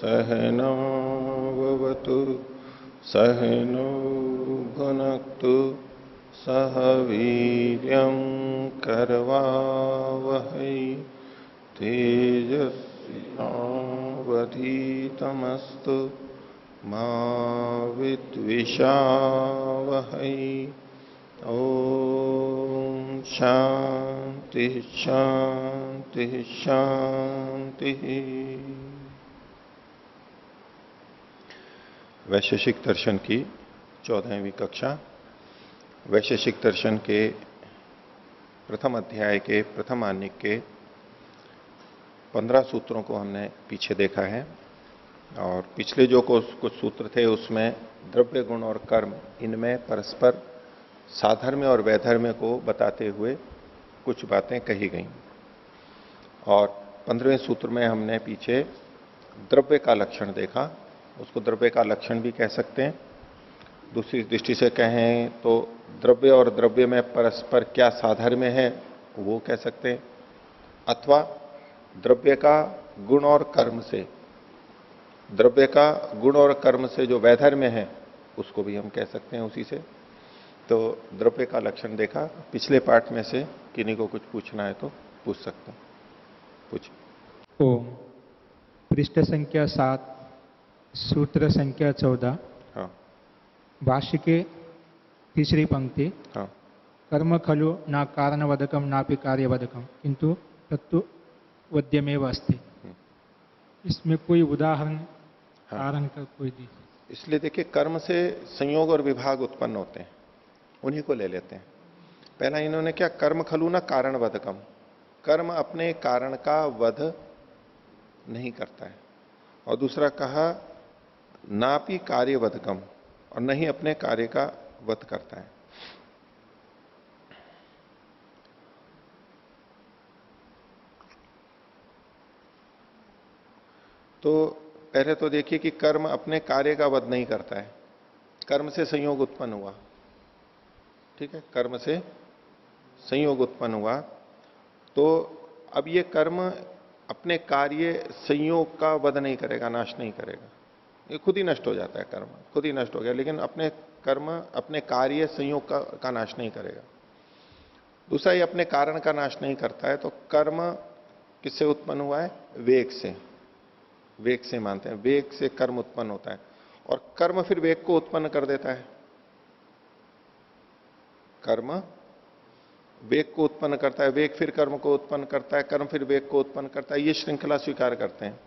सहनावतु सहनो भुनक्तु सह वीर्यं करवावहै तेजस्विनावधीतमस्तु मा विद्विषावहै। ओम शांति शांति शांति। वैशेषिक दर्शन की 14वीं कक्षा। वैशेषिक दर्शन के प्रथम अध्याय के प्रथम आनिक के 15 सूत्रों को हमने पीछे देखा है और पिछले जो कुछ सूत्र थे उसमें द्रव्य गुण और कर्म इनमें परस्पर साधर्म्य और वैधर्म्य को बताते हुए कुछ बातें कही गई और 15वें सूत्र में हमने पीछे द्रव्य का लक्षण देखा। उसको द्रव्य का लक्षण भी कह सकते हैं। दूसरी दृष्टि से कहें तो द्रव्य और द्रव्य में परस्पर क्या साधर्म्य है वो कह सकते हैं, अथवा द्रव्य का गुण और कर्म से, द्रव्य का गुण और कर्म से जो वैधर्म्य है उसको भी हम कह सकते हैं उसी से। तो द्रव्य का लक्षण देखा। पिछले पाठ में से किन्हीं को कुछ पूछना है तो पूछ सकते हैं, पूछिए। ओम। पृष्ठ संख्या 7 सूत्र संख्या 14। हाँ। भाष्य के तीसरी पंक्ति। हाँ। कर्म खलु ना कारणवदकम नापि कार्यवदकम किंतु तत्वद्यमेव अस्ति। इसमें कोई उदाहरण कारण का कोई दीजिए। इसलिए देखिए, कर्म से संयोग और विभाग उत्पन्न होते हैं, उन्हीं को ले लेते हैं। पहला इन्होंने क्या, कर्म खलु ना कारण वधकम, कर्म अपने कारण का वध नहीं करता है। और दूसरा कहा नापि कार्य वधकम, और नहीं अपने कार्य का वध करता है। तो पहले तो देखिए कि कर्म अपने कार्य का वध नहीं करता है। कर्म से संयोग उत्पन्न हुआ, ठीक है, कर्म से संयोग उत्पन्न हुआ, तो अब ये कर्म अपने कार्य संयोग का वध नहीं करेगा, नाश नहीं करेगा, ये खुद ही नष्ट हो जाता है। कर्म खुद ही नष्ट हो गया, लेकिन अपने कर्म अपने कार्य संयोग का नाश नहीं करेगा। दूसरा, ये अपने कारण का नाश नहीं करता है। तो कर्म किससे उत्पन्न हुआ है? वेग से। वेग से मानते हैं, वेग से कर्म उत्पन्न होता है और कर्म फिर वेग को उत्पन्न कर देता है। कर्म वेग को उत्पन्न करता है, वेग फिर कर्म को उत्पन्न करता है, कर्म फिर वेग को उत्पन्न करता है। ये श्रृंखला स्वीकार करते हैं।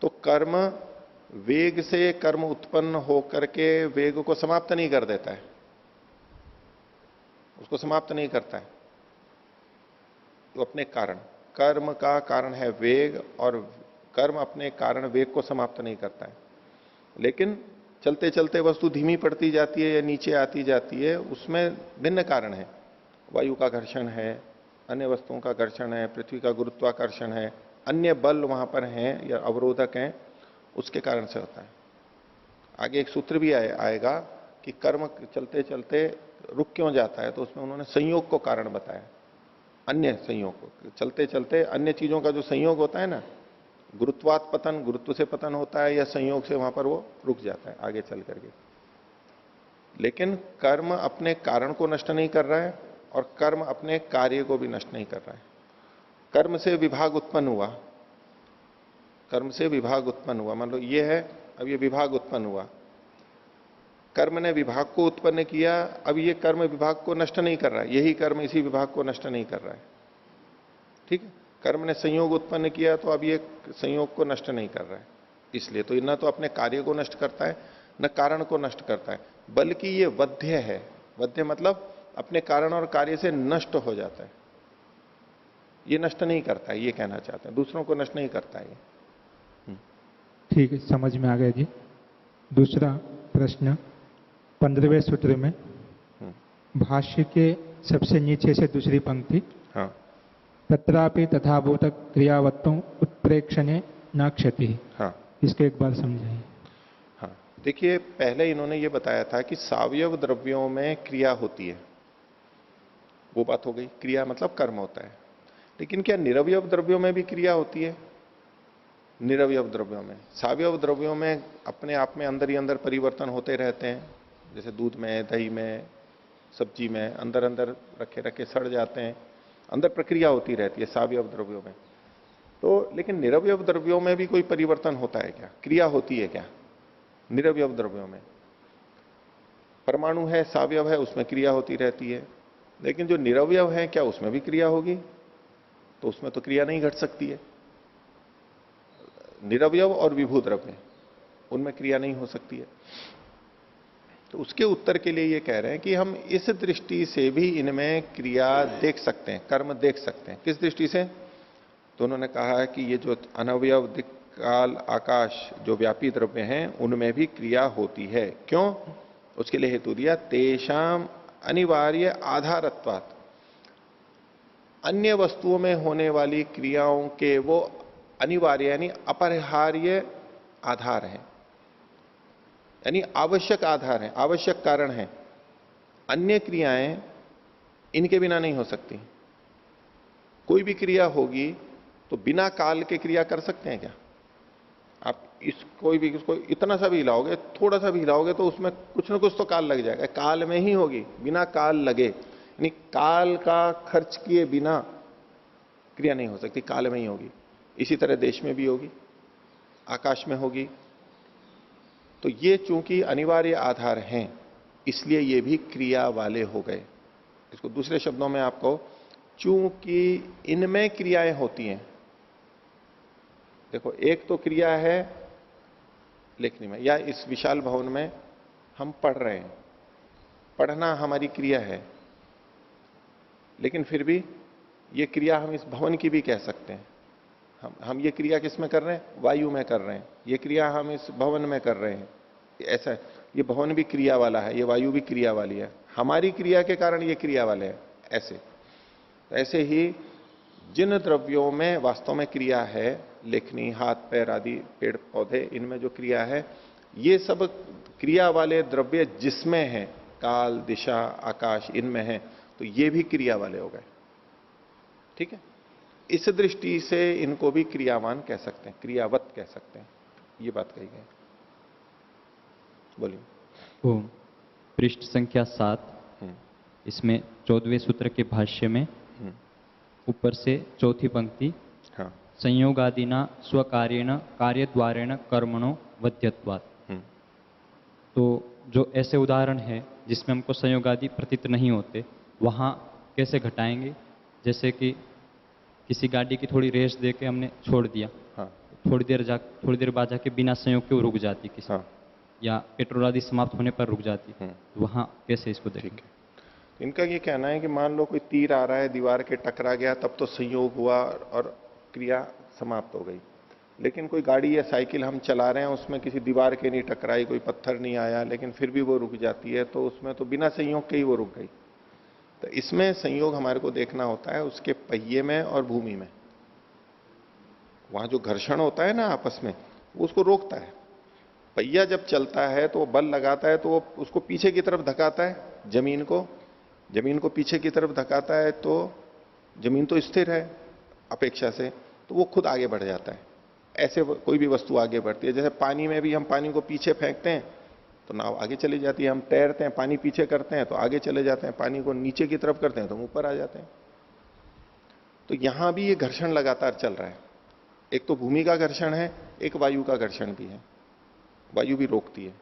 तो कर्म वेग से कर्म उत्पन्न होकर के वेग को समाप्त नहीं कर देता है, उसको समाप्त नहीं करता है। तो अपने कारण, कर्म का कारण है वेग और कर्म अपने कारण वेग को समाप्त नहीं करता है। लेकिन चलते चलते वस्तु धीमी पड़ती जाती है या नीचे आती जाती है, उसमें भिन्न कारण है। वायु का घर्षण है, अन्य वस्तुओं का घर्षण है, पृथ्वी का गुरुत्वाकर्षण है, अन्य बल वहां पर हैं या अवरोधक हैं, उसके कारण से होता है। आगे एक सूत्र भी आएगा कि कर्म चलते चलते रुक क्यों जाता है, तो उसमें उन्होंने संयोग को कारण बताया। अन्य संयोग को, चलते चलते अन्य चीजों का जो संयोग होता है ना, गुरुत्वात पतन, गुरुत्व से पतन होता है या संयोग से वहां पर वो रुक जाता है आगे चल करके। लेकिन कर्म अपने कारण को नष्ट नहीं कर रहा है और कर्म अपने कार्य को भी नष्ट नहीं कर रहा है। कर्म से विभाग उत्पन्न हुआ, कर्म से विभाग उत्पन्न हुआ, मान लो ये है, अब ये विभाग उत्पन्न हुआ, कर्म ने विभाग को उत्पन्न किया, अब ये कर्म विभाग को नष्ट नहीं कर रहा है, यही कर्म इसी विभाग को नष्ट नहीं कर रहा है, ठीक है। कर्म ने संयोग उत्पन्न किया, तो अब ये संयोग को नष्ट नहीं कर रहा है। इसलिए तो न तो अपने कार्य को नष्ट करता है न कारण को नष्ट करता है, बल्कि ये वध्य है। वध्य मतलब अपने कारण और कार्य से नष्ट हो जाता है, ये नष्ट नहीं करता है, ये कहना चाहते हैं, दूसरों को नष्ट नहीं करता है ये। ठीक है, समझ में आ गया जी। दूसरा प्रश्न 15वें सूत्र में भाष्य के सबसे नीचे से दूसरी पंक्ति, हाँ तत्रापि तथाभूत क्रियावत्तों उत्प्रेक्षणे न क्षति। हाँ इसको एक बार समझाइए। हाँ, देखिए पहले इन्होंने ये बताया था कि सावयव द्रव्यों में क्रिया होती है, वो बात हो गई, क्रिया मतलब कर्म होता है। लेकिन क्या निरवयव द्रव्यों में भी क्रिया होती है? निरवयव द्रव्यों में, सावयव द्रव्यों में अपने आप में अंदर ही अंदर परिवर्तन होते रहते हैं, जैसे दूध में, दही में, सब्जी में, अंदर अंदर रखे रखे सड़ जाते हैं, अंदर प्रक्रिया होती रहती है सावयव द्रव्यों में। तो लेकिन निरवयव द्रव्यों में भी कोई परिवर्तन होता है क्या, क्रिया होती है क्या निरवयव द्रव्यों में? परमाणु है, सावयव है, उसमें क्रिया होती रहती है। लेकिन जो निरवयव है, क्या उसमें भी क्रिया होगी? तो उसमें तो क्रिया नहीं घट सकती है। निरवयव और विभू द्रव्य, उनमें क्रिया नहीं हो सकती है। तो उसके उत्तर के लिए ये कह रहे हैं कि हम इस दृष्टि से भी इनमें क्रिया देख सकते हैं, कर्म देख सकते हैं। किस दृष्टि से? तो उन्होंने कहा है कि ये जो अनवयव दिक् काल आकाश जो व्यापी द्रव्य हैं, उनमें भी क्रिया होती है। क्यों? उसके लिए हेतु दिया, तेषाम अनिवार्य आधारत्वात्, अन्य वस्तुओं में होने वाली क्रियाओं के वो अनिवार्य यानी अपरिहार्य आधार है, यानी आवश्यक आधार है, आवश्यक कारण है। अन्य क्रियाएं इनके बिना नहीं हो सकती। कोई भी क्रिया होगी तो बिना काल के क्रिया कर सकते हैं क्या? आप इस कोई भी इसको इतना सा भी हिलाओगे, थोड़ा सा भी हिलाओगे, तो उसमें कुछ ना कुछ तो काल लग जाएगा, काल में ही होगी, बिना काल लगे। यानी काल का खर्च किए बिना क्रिया नहीं हो सकती, काल में ही होगी। इसी तरह देश में भी होगी, आकाश में होगी। तो ये चूंकि अनिवार्य आधार हैं, इसलिए ये भी क्रिया वाले हो गए। इसको दूसरे शब्दों में आपको, चूंकि इनमें क्रियाएं होती हैं। देखो, एक तो क्रिया है लेखनी में, या इस विशाल भवन में हम पढ़ रहे हैं, पढ़ना हमारी क्रिया है। लेकिन फिर भी ये क्रिया हम इस भवन की भी कह सकते हैं। हम ये क्रिया किस में कर रहे हैं? वायु में कर रहे हैं। ये क्रिया हम इस भवन में कर रहे हैं। ऐसा है, ये भवन भी क्रिया वाला है, ये वायु भी क्रिया वाली है। हमारी क्रिया के कारण ये क्रिया वाले हैं। ऐसे ही जिन द्रव्यों में वास्तव में क्रिया है, लेखनी, हाथ पैर आदि, पेड़ पौधे, इनमें जो क्रिया है, ये सब क्रिया वाले द्रव्य जिसमें है, काल, दिशा, आकाश, इनमें है, तो ये भी क्रिया वाले हो गए। ठीक है, इस दृष्टि से इनको भी क्रियावान कह सकते हैं, क्रियावत कह सकते हैं। ये बात कही गई। बोलिए। ओम। पृष्ठ संख्या 7, इसमें 14वें सूत्र के भाष्य में ऊपर से चौथी पंक्ति, हाँ, संयोगादिना स्वकार्येण कार्यद्वारेण कर्मणो वध्यत्वात्। तो जो ऐसे उदाहरण है जिसमें हमको संयोगादि प्रतीत नहीं होते, वहां कैसे घटाएंगे? जैसे कि किसी गाड़ी की थोड़ी रेस दे के हमने छोड़ दिया, हाँ, थोड़ी देर बाद जाके बिना संयोग के वो रुक जाती किसी, हाँ, या पेट्रोल आदि समाप्त होने पर रुक जाती, तो वहां कैसे इसको देखें? ठीक है। इनका ये कहना है कि मान लो कोई तीर आ रहा है, दीवार के टकरा गया, तब तो संयोग हुआ और क्रिया समाप्त हो गई। लेकिन कोई गाड़ी या साइकिल हम चला रहे हैं, उसमें किसी दीवार के नहीं टकराई, कोई पत्थर नहीं आया, लेकिन फिर भी वो रुक जाती है, तो उसमें तो बिना संयोग के ही वो रुक गई। तो इसमें संयोग हमारे को देखना होता है उसके पहिए में और भूमि में। वहां जो घर्षण होता है ना आपस में, वो उसको रोकता है। पहिया जब चलता है तो वो बल लगाता है, तो वो उसको पीछे की तरफ धकाता है, जमीन को पीछे की तरफ धकाता है, तो जमीन तो स्थिर है अपेक्षा से, तो वो खुद आगे बढ़ जाता है। ऐसे कोई भी वस्तु आगे बढ़ती है। जैसे पानी में भी हम पानी को पीछे फेंकते हैं तो नाव आगे चली जाती है, हम तैरते हैं, पानी पीछे करते हैं तो आगे चले जाते हैं, पानी को नीचे की तरफ करते हैं तो हम ऊपर आ जाते हैं। तो यहां भी ये घर्षण लगातार चल रहा है। एक तो भूमि का घर्षण है, एक वायु का घर्षण भी है। वायु भी रोकती है,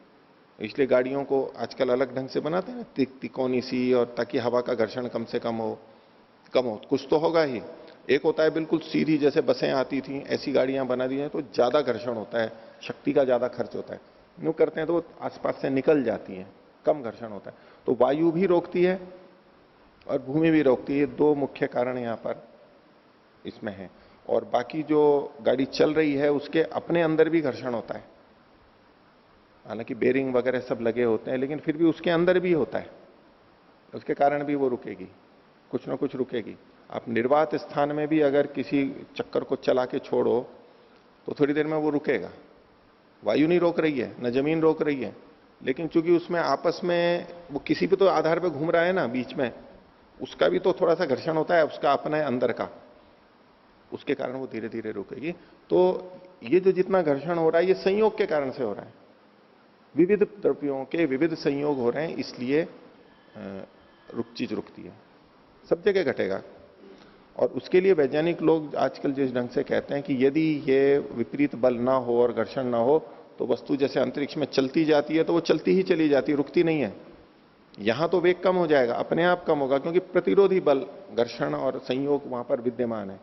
इसलिए गाड़ियों को आजकल अलग ढंग से बनाते हैं ना, तिकोनी सी, और ताकि हवा का घर्षण कम से कम हो। कुछ तो होगा ही। एक होता है बिल्कुल सीधी, जैसे बसें आती थी, ऐसी गाड़ियां बना दी हैं तो ज्यादा घर्षण होता है, शक्ति का ज्यादा खर्च होता है। यूं करते हैं तो आसपास से निकल जाती हैं, कम घर्षण होता है। तो वायु भी रोकती है और भूमि भी रोकती है। दो मुख्य कारण यहां पर इसमें है। और बाकी जो गाड़ी चल रही है उसके अपने अंदर भी घर्षण होता है, हालांकि बेरिंग वगैरह सब लगे होते हैं, लेकिन फिर भी उसके अंदर भी होता है, उसके कारण भी वो रुकेगी। कुछ ना कुछ रुकेगी। आप निर्वात स्थान में भी अगर किसी चक्कर को चला के छोड़ो तो थोड़ी देर में वो रुकेगा। वायु नहीं रोक रही है, न जमीन रोक रही है, लेकिन चूंकि उसमें आपस में वो किसी भी तो आधार पे घूम रहा है ना बीच में, उसका भी तो थोड़ा सा घर्षण होता है, उसका अपना है अंदर का, उसके कारण वो धीरे धीरे रुकेगी। तो ये जो जितना घर्षण हो रहा है ये संयोग के कारण से हो रहा है, विविध द्रव्यों के विविध संयोग हो रहे हैं, इसलिए चीज रुकती है। सब जगह घटेगा। और उसके लिए वैज्ञानिक लोग आजकल जिस ढंग से कहते हैं कि यदि ये विपरीत बल ना हो और घर्षण ना हो तो वस्तु जैसे अंतरिक्ष में चलती जाती है तो वो चलती ही चली जाती है, रुकती नहीं है। यहां तो वेग कम हो जाएगा, अपने आप कम होगा, क्योंकि प्रतिरोधी बल घर्षण और संयोग वहां पर विद्यमान है।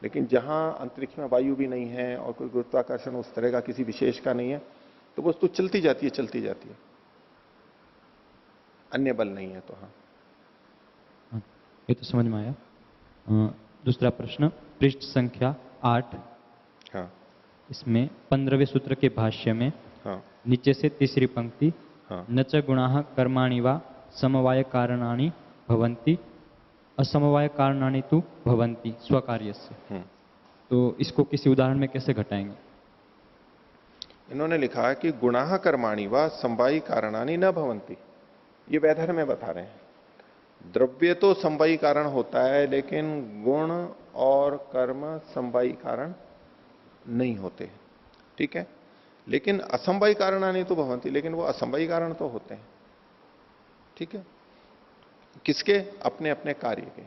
लेकिन जहां अंतरिक्ष में वायु भी नहीं है और कोई गुरुत्वाकर्षण उस तरह का किसी विशेष का नहीं है तो वस्तु चलती जाती है, चलती जाती है, अन्य बल नहीं है। तो हाँ, ये तो समझ में आया। दूसरा प्रश्न, पृष्ठ संख्या 8। हाँ, इसमें 15वें सूत्र के भाष्य में हाँ, नीचे से तीसरी पंक्ति, हाँ, न च गुणाः कर्माणि वा समवाय कारणानि भवन्ति असमवाय कारणानि तु भवन्ति स्वकार्यस्य। तो इसको किसी उदाहरण में कैसे घटाएंगे? इन्होंने लिखा कि गुणाः कर्माणि वा समवायी कारणानि न भवन्ति, ये वैधर्य में बता रहे हैं। द्रव्य तो समवायी कारण होता है, लेकिन गुण और कर्म समवायी कारण नहीं होते, ठीक है। लेकिन असमवायी कारणानि तो भवन्ति, लेकिन वो असमवायी कारण तो होते हैं, ठीक है। किसके? अपने अपने कार्य के।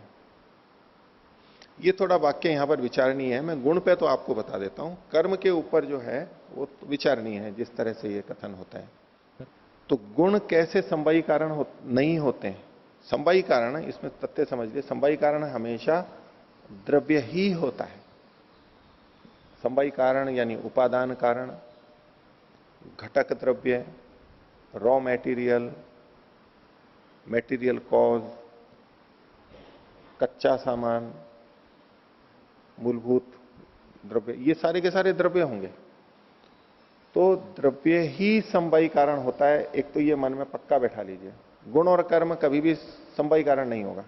ये थोड़ा वाक्य यहां पर विचारणीय है, मैं गुण पे तो आपको बता देता हूं, कर्म के ऊपर जो है वो विचारणीय है जिस तरह से ये कथन होता है। तो गुण कैसे समवायी कारण नहीं होते हैं? समवायी कारण, इसमें तथ्य समझ लिए, समवायी कारण हमेशा द्रव्य ही होता है। समवायी कारण यानी उपादान कारण, घटक द्रव्य, रॉ मटेरियल, मटेरियल कॉज, कच्चा सामान, मूलभूत द्रव्य, ये सारे के सारे द्रव्य होंगे। तो द्रव्य ही समवायी कारण होता है। एक तो ये मन में पक्का बैठा लीजिए, गुण और कर्म कभी भी समवायी कारण नहीं होगा,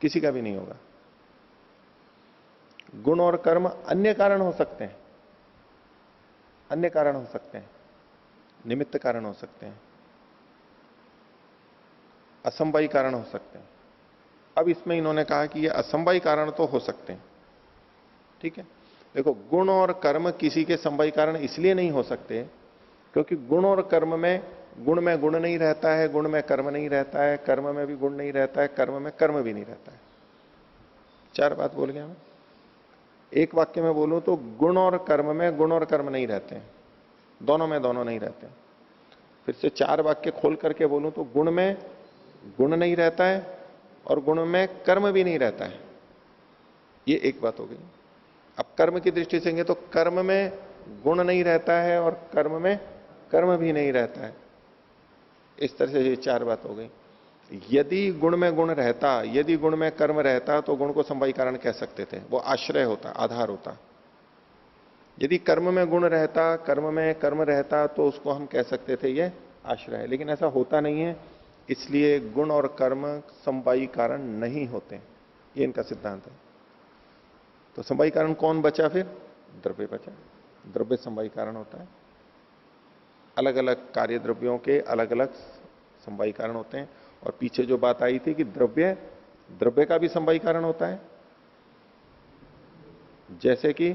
किसी का भी नहीं होगा। गुण और कर्म अन्य कारण हो सकते हैं, अन्य कारण हो सकते हैं, निमित्त कारण हो सकते हैं, असमवायी कारण हो सकते हैं। अब इसमें इन्होंने कहा कि ये असमवायी कारण तो हो सकते हैं, ठीक है। देखो, गुण और कर्म किसी के समवायी कारण इसलिए नहीं हो सकते क्योंकि गुण और कर्म में गुण नहीं रहता है, गुण में कर्म नहीं रहता है, कर्म में भी गुण नहीं रहता है, कर्म में कर्म भी नहीं रहता है। 4 बात बोल गया मैं। एक वाक्य में बोलूं तो गुण और कर्म में गुण और कर्म नहीं रहते हैं, दोनों में दोनों नहीं रहते हैं। फिर से 4 वाक्य खोल करके बोलूं तो गुण में गुण नहीं रहता है और गुण में कर्म भी नहीं रहता है। ये एक बात हो गई। अब कर्म की दृष्टि से तो कर्म में गुण नहीं रहता है और कर्म में कर्म भी नहीं रहता है। इस तरह से ये 4 बात हो गई। यदि गुण में गुण रहता, यदि गुण में कर्म रहता तो गुण को समवायी कारण कह सकते थे, वो आश्रय होता, आधार होता। यदि कर्म में गुण रहता, कर्म में कर्म रहता तो उसको हम कह सकते थे ये आश्रय है। लेकिन ऐसा होता नहीं है, इसलिए गुण और कर्म समवायी कारण नहीं होते, ये इनका सिद्धांत है। तो समवायी कारण कौन बचा? फिर द्रव्य बचा। द्रव्य समवायी कारण होता है। अलग अलग कार्य द्रव्यों के अलग अलग समवायी कारण होते हैं। और पीछे जो बात आई थी कि द्रव्य का भी समवायी कारण होता है, जैसे कि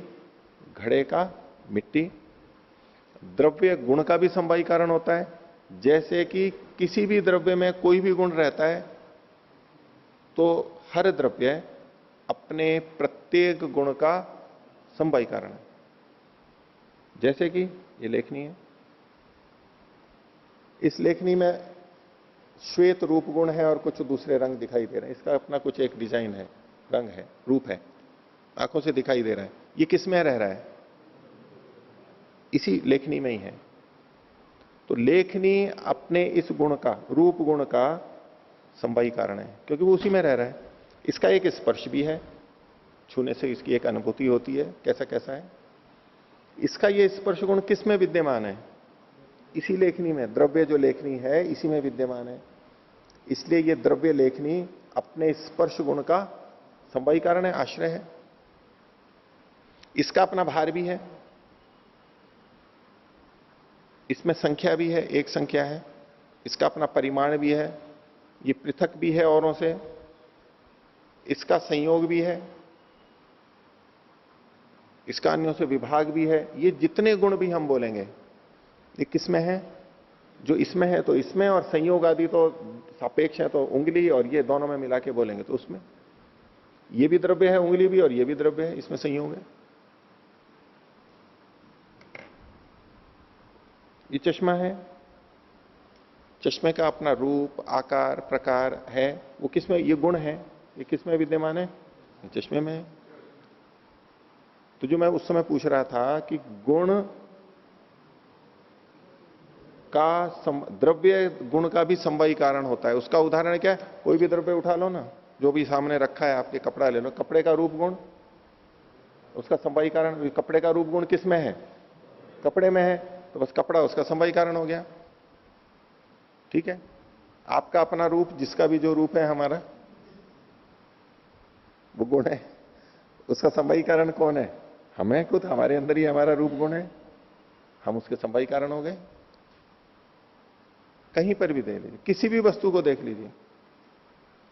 घड़े का मिट्टी। द्रव्य गुण का भी समवायी कारण होता है, जैसे कि किसी भी द्रव्य में कोई भी गुण रहता है तो हर द्रव्य अपने प्रत्येक गुण का समवायी कारण है। जैसे कि ये लेखनी है, इस लेखनी में श्वेत रूप गुण है और कुछ दूसरे रंग दिखाई दे रहे हैं। इसका अपना कुछ एक डिजाइन है, रंग है, रूप है, आंखों से दिखाई दे रहा है। ये किस में रह रहा है? इसी लेखनी में ही है। तो लेखनी अपने इस गुण का, रूप गुण का समवायी कारण है, क्योंकि वो उसी में रह रहा है। इसका एक स्पर्श भी है, छूने से इसकी एक अनुभूति होती है, कैसा कैसा है। इसका ये स्पर्श गुण किस में विद्यमान है? इसी लेखनी में। द्रव्य जो लेखनी है इसी में विद्यमान है। इसलिए ये द्रव्य लेखनी अपने स्पर्श गुण का संवाही कारण है, आश्रय है। इसका अपना भार भी है, इसमें संख्या भी है, एक संख्या है, इसका अपना परिमाण भी है, ये पृथक भी है औरों से, इसका संयोग भी है, इसका अन्यों से विभाग भी है। ये जितने गुण भी हम बोलेंगे ये किसमें है? जो इसमें है तो इसमें, और संयोग आदि तो सापेक्ष है तो उंगली और ये दोनों में मिला के बोलेंगे तो उसमें। ये भी द्रव्य है, उंगली भी, और ये भी द्रव्य है, इसमें संयोग है। ये चश्मा है, चश्मे का अपना रूप, आकार, प्रकार है, वो किसमें? ये गुण है, ये किसमें विद्यमान है? ये चश्मे में है। तो जो मैं उस समय पूछ रहा था कि गुण का द्रव्य गुण का भी समवायी कारण होता है, उसका उदाहरण क्या है? कोई भी द्रव्य उठा लो ना, जो भी सामने रखा है आपके, कपड़ा ले लो, कपड़े का रूप गुण उसका समवायी कारण। कपड़े का रूप गुण किसमें है? कपड़े में है, तो बस कपड़ा उसका समवायी कारण हो गया। ठीक है, आपका अपना रूप, जिसका भी जो रूप है हमारा, वो गुण है, उसका समवायी कारण कौन है? हमें खुद, हमारे अंदर ही हमारा रूप गुण है, हम उसके समवायी कारण हो गए। कहीं पर भी दे लीजिए, किसी भी वस्तु को देख लीजिए,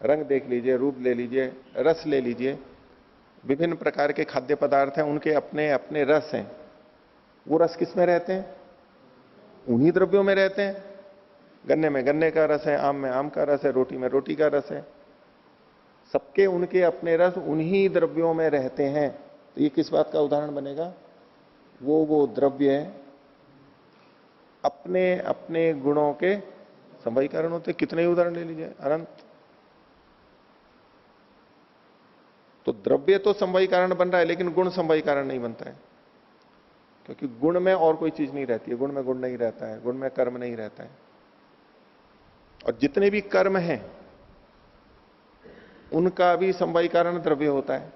रंग देख लीजिए, रूप ले लीजिए, रस ले लीजिए, विभिन्न प्रकार के खाद्य पदार्थ हैं, उनके अपने अपने रस हैं। वो रस किस में रहते हैं? उन्हीं द्रव्यों में रहते हैं। गन्ने में गन्ने का रस है, आम में आम का रस है, रोटी में रोटी का रस है, सबके उनके अपने रस उन्हीं द्रव्यों में रहते हैं। तो ये किस बात का उदाहरण बनेगा? वो द्रव्य अपने अपने गुणों के समवायी कारण होते। कितने उदाहरण ले लीजिए, अनंत। तो द्रव्य तो समवायी कारण बन रहा है, लेकिन गुण समवायी कारण नहीं बनता है, क्योंकि गुण में और कोई चीज नहीं रहती है। गुण में गुण नहीं रहता है, गुण में कर्म नहीं रहता है। और जितने भी कर्म हैं उनका भी समवायी कारण द्रव्य होता है।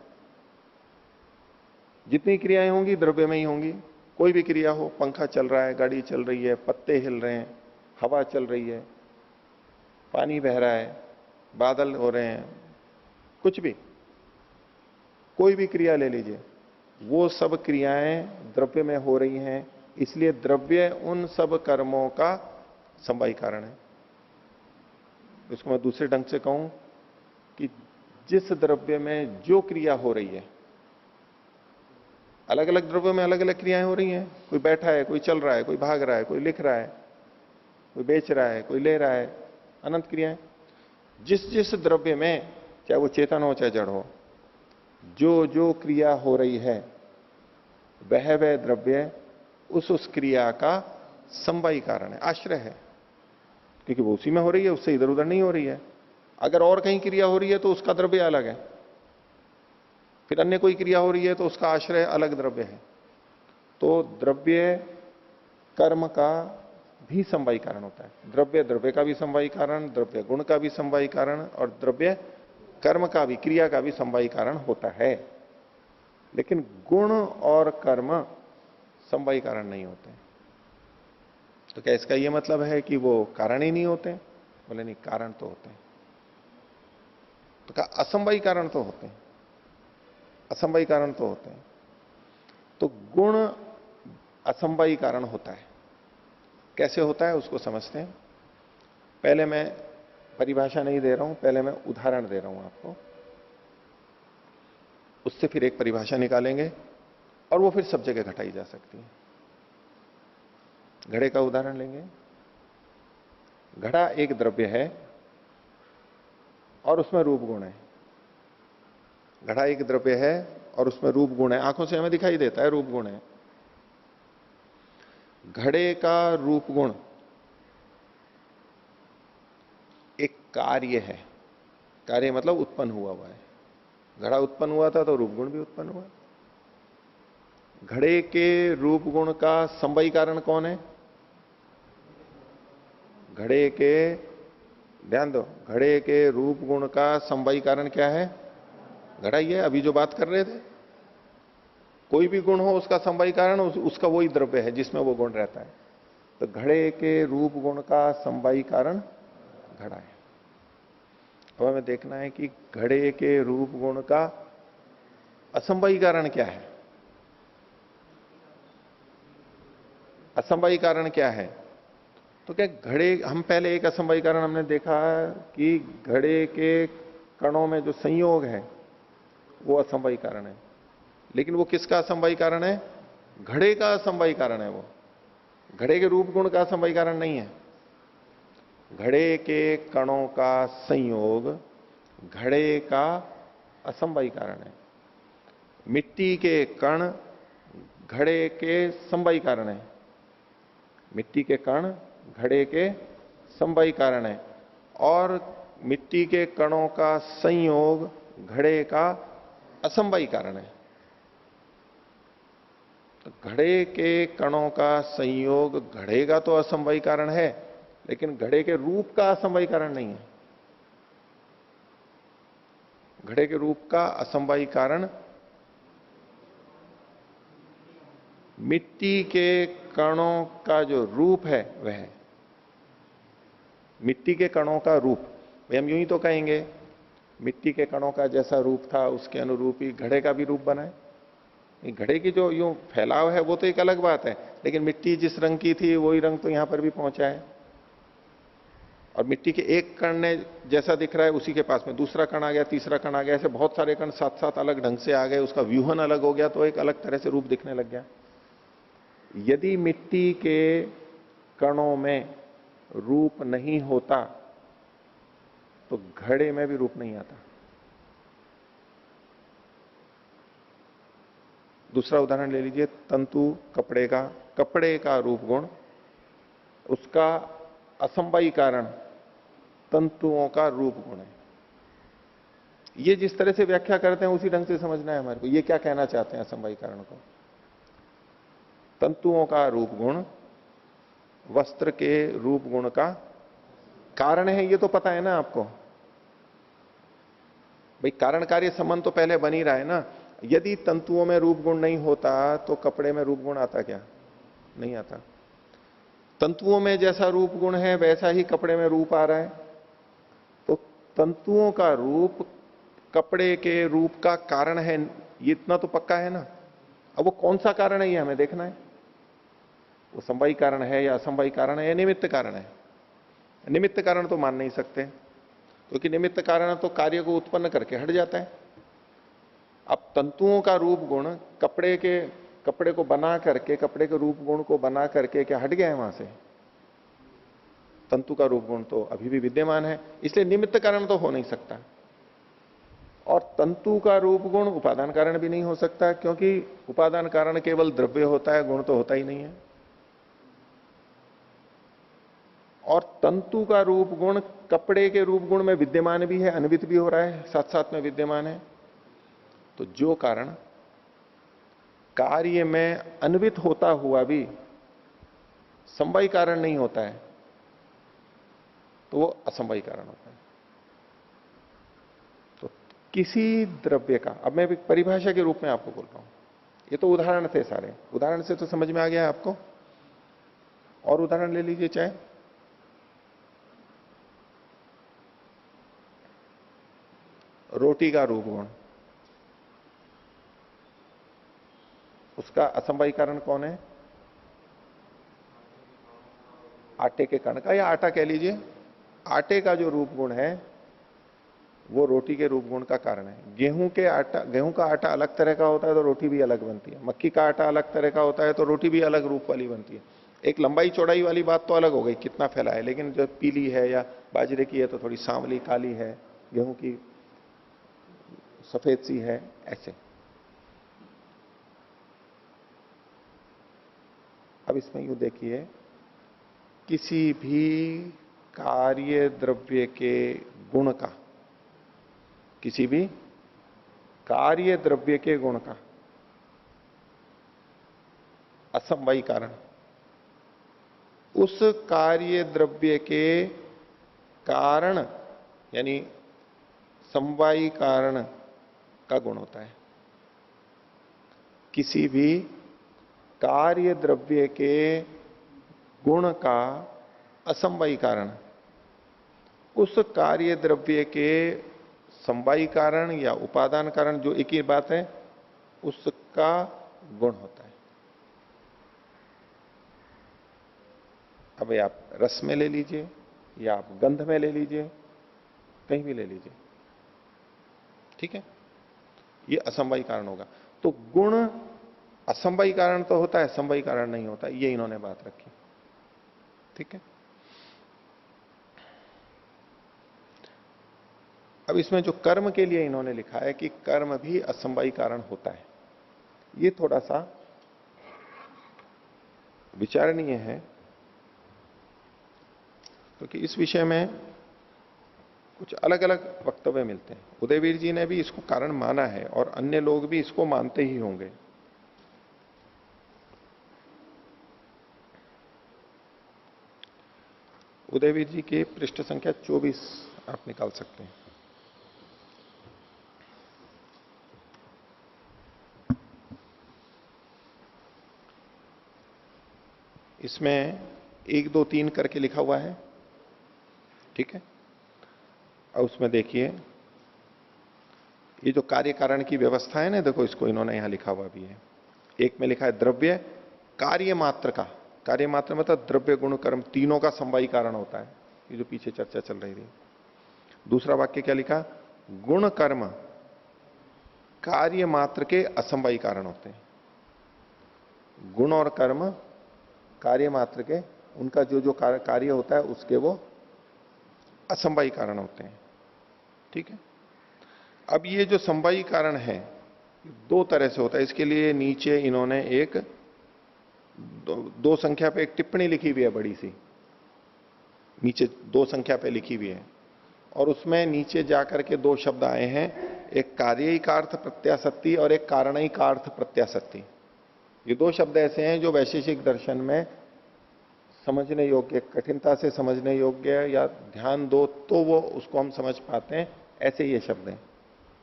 जितनी क्रियाएं होंगी द्रव्य में ही होंगी। कोई भी क्रिया हो, पंखा चल रहा है, गाड़ी चल रही है, पत्ते हिल रहे हैं, हवा चल रही है, पानी बह रहा है, बादल हो रहे हैं, कुछ भी, कोई भी क्रिया ले लीजिए, वो सब क्रियाएं द्रव्य में हो रही हैं। इसलिए द्रव्य उन सब कर्मों का समवायी कारण है। इसको मैं दूसरे ढंग से कहूं कि जिस द्रव्य में जो क्रिया हो रही है, अलग अलग द्रव्यों में अलग अलग क्रियाएं हो रही हैं। कोई बैठा है, कोई चल रहा है, कोई भाग रहा है, कोई लिख रहा है, कोई बेच रहा है, कोई ले रहा है, अनंत क्रियाएं। जिस जिस द्रव्य में, चाहे वो चेतन हो चाहे जड़ हो, जो जो क्रिया हो रही है, वह द्रव्य उस क्रिया का समवायी कारण है, आश्रय है, क्योंकि वो उसी में हो रही है, उससे इधर उधर नहीं हो रही है। अगर और कहीं क्रिया हो रही है तो उसका द्रव्य अलग है, फिर अन्य कोई क्रिया हो रही है तो उसका आश्रय अलग द्रव्य है। तो द्रव्य कर्म का भी समवायी कारण होता है। द्रव्य द्रव्य का भी समवायी कारण, द्रव्य गुण का भी समवायी कारण, और द्रव्य कर्म का भी, क्रिया का भी समवायी कारण होता है। लेकिन गुण और कर्म समवायी कारण नहीं होते। तो क्या इसका यह मतलब है कि वो कारण ही नहीं होते? बोले नहीं, कारण तो होते हैं। तो क्या असमवायी कारण तो होते हैं? असमवायी कारण तो होते हैं। तो गुण असमवायी कारण होता है। कैसे होता है उसको समझते हैं। पहले मैं परिभाषा नहीं दे रहा हूं, पहले मैं उदाहरण दे रहा हूं आपको, उससे फिर एक परिभाषा निकालेंगे और वो फिर सब जगह घटाई जा सकती है। घड़े का उदाहरण लेंगे। घड़ा एक द्रव्य है और उसमें रूप गुण है। घड़ा एक द्रव्य है और उसमें रूप गुण है, आंखों से हमें दिखाई देता है, रूप गुण है। घड़े का रूप गुण एक कार्य है। कार्य मतलब उत्पन्न हुआ है। घड़ा उत्पन्न हुआ था तो रूप गुण भी उत्पन्न हुआ। घड़े के रूप गुण का समवायी कारण कौन है? घड़े के, ध्यान दो, घड़े के रूप गुण का समवायी कारण क्या है? घड़ा ही है। अभी जो बात कर रहे थे, कोई भी गुण हो उसका समवायी कारण उसका वही द्रव्य है जिसमें वो गुण रहता है। तो घड़े के रूप गुण का समवायी कारण घड़ा है। अब हमें देखना है कि घड़े के रूप गुण का असंभवी कारण क्या है। असंभवी कारण क्या है? तो क्या घड़े, हम पहले एक असंभवी कारण हमने देखा कि घड़े के कणों में जो संयोग है वो असंभवी कारण है। लेकिन वो किसका असंभवी कारण है? घड़े का असंभवी कारण है वो, घड़े के रूप गुण का असंभवी कारण नहीं है। घड़े के कणों का संयोग घड़े का असंभवी कारण है। मिट्टी के कण घड़े के संभवी कारण है। मिट्टी के कण घड़े के संभवी कारण है और मिट्टी के कणों का संयोग घड़े का असंभवी कारण है। तो घड़े के कणों का संयोग घड़े का तो असंभवी कारण है, लेकिन घड़े के रूप का असंभवी कारण नहीं है। घड़े के रूप का असंभवी कारण मिट्टी के कणों का जो रूप है वह है। मिट्टी के कणों का रूप, भाई हम यूं ही तो कहेंगे मिट्टी के कणों का जैसा रूप था उसके अनुरूप ही घड़े का भी रूप बना है। घड़े की जो यूं फैलाव है वो तो एक अलग बात है, लेकिन मिट्टी जिस रंग की थी वही रंग तो यहां पर भी पहुंचा है। और मिट्टी के एक कण ने जैसा दिख रहा है उसी के पास में दूसरा कण आ गया, तीसरा कण आ गया, ऐसे बहुत सारे कण साथ साथ अलग ढंग से आ गए, उसका व्यूहन अलग हो गया तो एक अलग तरह से रूप दिखने लग गया। यदि मिट्टी के कणों में रूप नहीं होता तो घड़े में भी रूप नहीं आता। दूसरा उदाहरण ले लीजिए, तंतु कपड़े का, कपड़े का रूप गुण, उसका असंभवी कारण तंतुओं का रूप गुण है। ये जिस तरह से व्याख्या करते हैं उसी ढंग से समझना है हमारे को, ये क्या कहना चाहते हैं असंभवी कारण को। तंतुओं का रूप गुण वस्त्र के रूप गुण का कारण है, ये तो पता है ना आपको। भाई कारण कार्य संबंध तो पहले बन ही रहा है ना। यदि तंतुओं में रूप गुण नहीं होता तो कपड़े में रूप गुण आता क्या? नहीं आता। तंतुओं में जैसा रूप गुण है वैसा ही कपड़े में रूप आ रहा है, तो तंतुओं का रूप कपड़े के रूप का कारण है, ये इतना तो पक्का है ना। अब वो कौन सा कारण है ये हमें देखना है, वो संभवी कारण है या असंभवी कारण है या निमित्त कारण है। निमित्त कारण तो मान नहीं सकते, क्योंकि निमित्त कारण तो कार्य को उत्पन्न करके हट जाता है। अब तंतुओं का रूप गुण कपड़े को बना करके, कपड़े के रूप गुण को बना करके क्या हट गया है वहां से? तंतु का रूप गुण तो अभी भी विद्यमान है, इसलिए निमित्त कारण तो हो नहीं सकता। और तंतु का रूप गुण उपादान कारण भी नहीं हो सकता, क्योंकि उपादान कारण केवल द्रव्य होता है, गुण तो होता ही नहीं है। और तंतु का रूप गुण कपड़े के रूप गुण में विद्यमान भी है, अन्वित भी हो रहा है, साथ साथ में विद्यमान है। तो जो कारण कार्य में अन्वित होता हुआ भी संभवी कारण नहीं होता है तो वो असंभवी कारण होता है। तो किसी द्रव्य का, अब मैं एक परिभाषा के रूप में आपको बोल रहा हूं, ये तो उदाहरण थे सारे, उदाहरण से तो समझ में आ गया है आपको। और उदाहरण ले लीजिए, चाहे रोटी का रूप गुण, उसका असंभवी कारण कौन है? आटे के कण का, या आटा कह लीजिए। आटे का जो रूप गुण है वो रोटी के रूप गुण का कारण है। गेहूं का आटा अलग तरह का होता है तो रोटी भी अलग बनती है। मक्की का आटा अलग तरह का होता है तो रोटी भी अलग रूप वाली बनती है। एक लंबाई चौड़ाई वाली बात तो अलग हो गई, कितना फैला है, लेकिन जो पीली है या बाजरे की है तो थोड़ी सांवली काली है, गेहूं की सफेद सी है, ऐसे। अब इसमें यूं देखिए, किसी भी कार्य द्रव्य के गुण का, किसी भी कार्य द्रव्य के गुण का असंभवी कारण उस कार्य द्रव्य के कारण यानी समवायी कारण का गुण होता है। किसी भी कार्य द्रव्य के गुण का असंभवी कारण उस कार्य द्रव्य के समवायी कारण या उपादान कारण जो एक ही बात है, उसका गुण होता है। अब ये आप रस में ले लीजिए या आप गंध में ले लीजिए, कहीं भी ले लीजिए, ठीक है, ये असमवायी कारण होगा। तो गुण असमवायी कारण तो होता है, समवायी कारण नहीं होता, ये इन्होंने बात रखी, ठीक है। अब इसमें जो कर्म के लिए इन्होंने लिखा है कि कर्म भी असमवायी कारण होता है, ये थोड़ा सा विचारणीय है, क्योंकि इस विषय में कुछ अलग अलग वक्तव्य मिलते हैं। उदयवीर जी ने भी इसको कारण माना है और अन्य लोग भी इसको मानते ही होंगे। उदयवीर जी के पृष्ठ संख्या 24 आप निकाल सकते हैं। इसमें 1 2 3 करके लिखा हुआ है, ठीक है। और उसमें देखिए ये जो कार्य कारण की व्यवस्था है ना, देखो इसको इन्होंने यहां लिखा हुआ भी है। एक में लिखा है द्रव्य कार्य मात्र का, कार्य मात्र मतलब द्रव्य गुण कर्म तीनों का समवायी कारण होता है, ये जो पीछे चर्चा चल रही थी। दूसरा वाक्य क्या लिखा, गुण कर्म कार्य मात्र के असमवायी कारण होते हैं। गुण और कर्म कार्य मात्र के, उनका जो जो कार्य होता है उसके वो असमवायी कारण होते हैं, ठीक है। अब ये जो समवायी कारण है दो तरह से होता है। इसके लिए नीचे इन्होंने एक दो संख्या पे एक टिप्पणी लिखी हुई है बड़ी सी, नीचे 2 संख्या पे लिखी हुई है, और उसमें नीचे जाकर के 2 शब्द आए हैं, एक कार्यिकार्थ प्रत्याशक्ति और एक कारणिकार्थ प्रत्याशक्ति। ये 2 शब्द ऐसे हैं जो वैशेषिक दर्शन में समझने योग्य, कठिनता से समझने योग्य, या ध्यान दो तो वो उसको हम समझ पाते हैं, ऐसे ये शब्द हैं।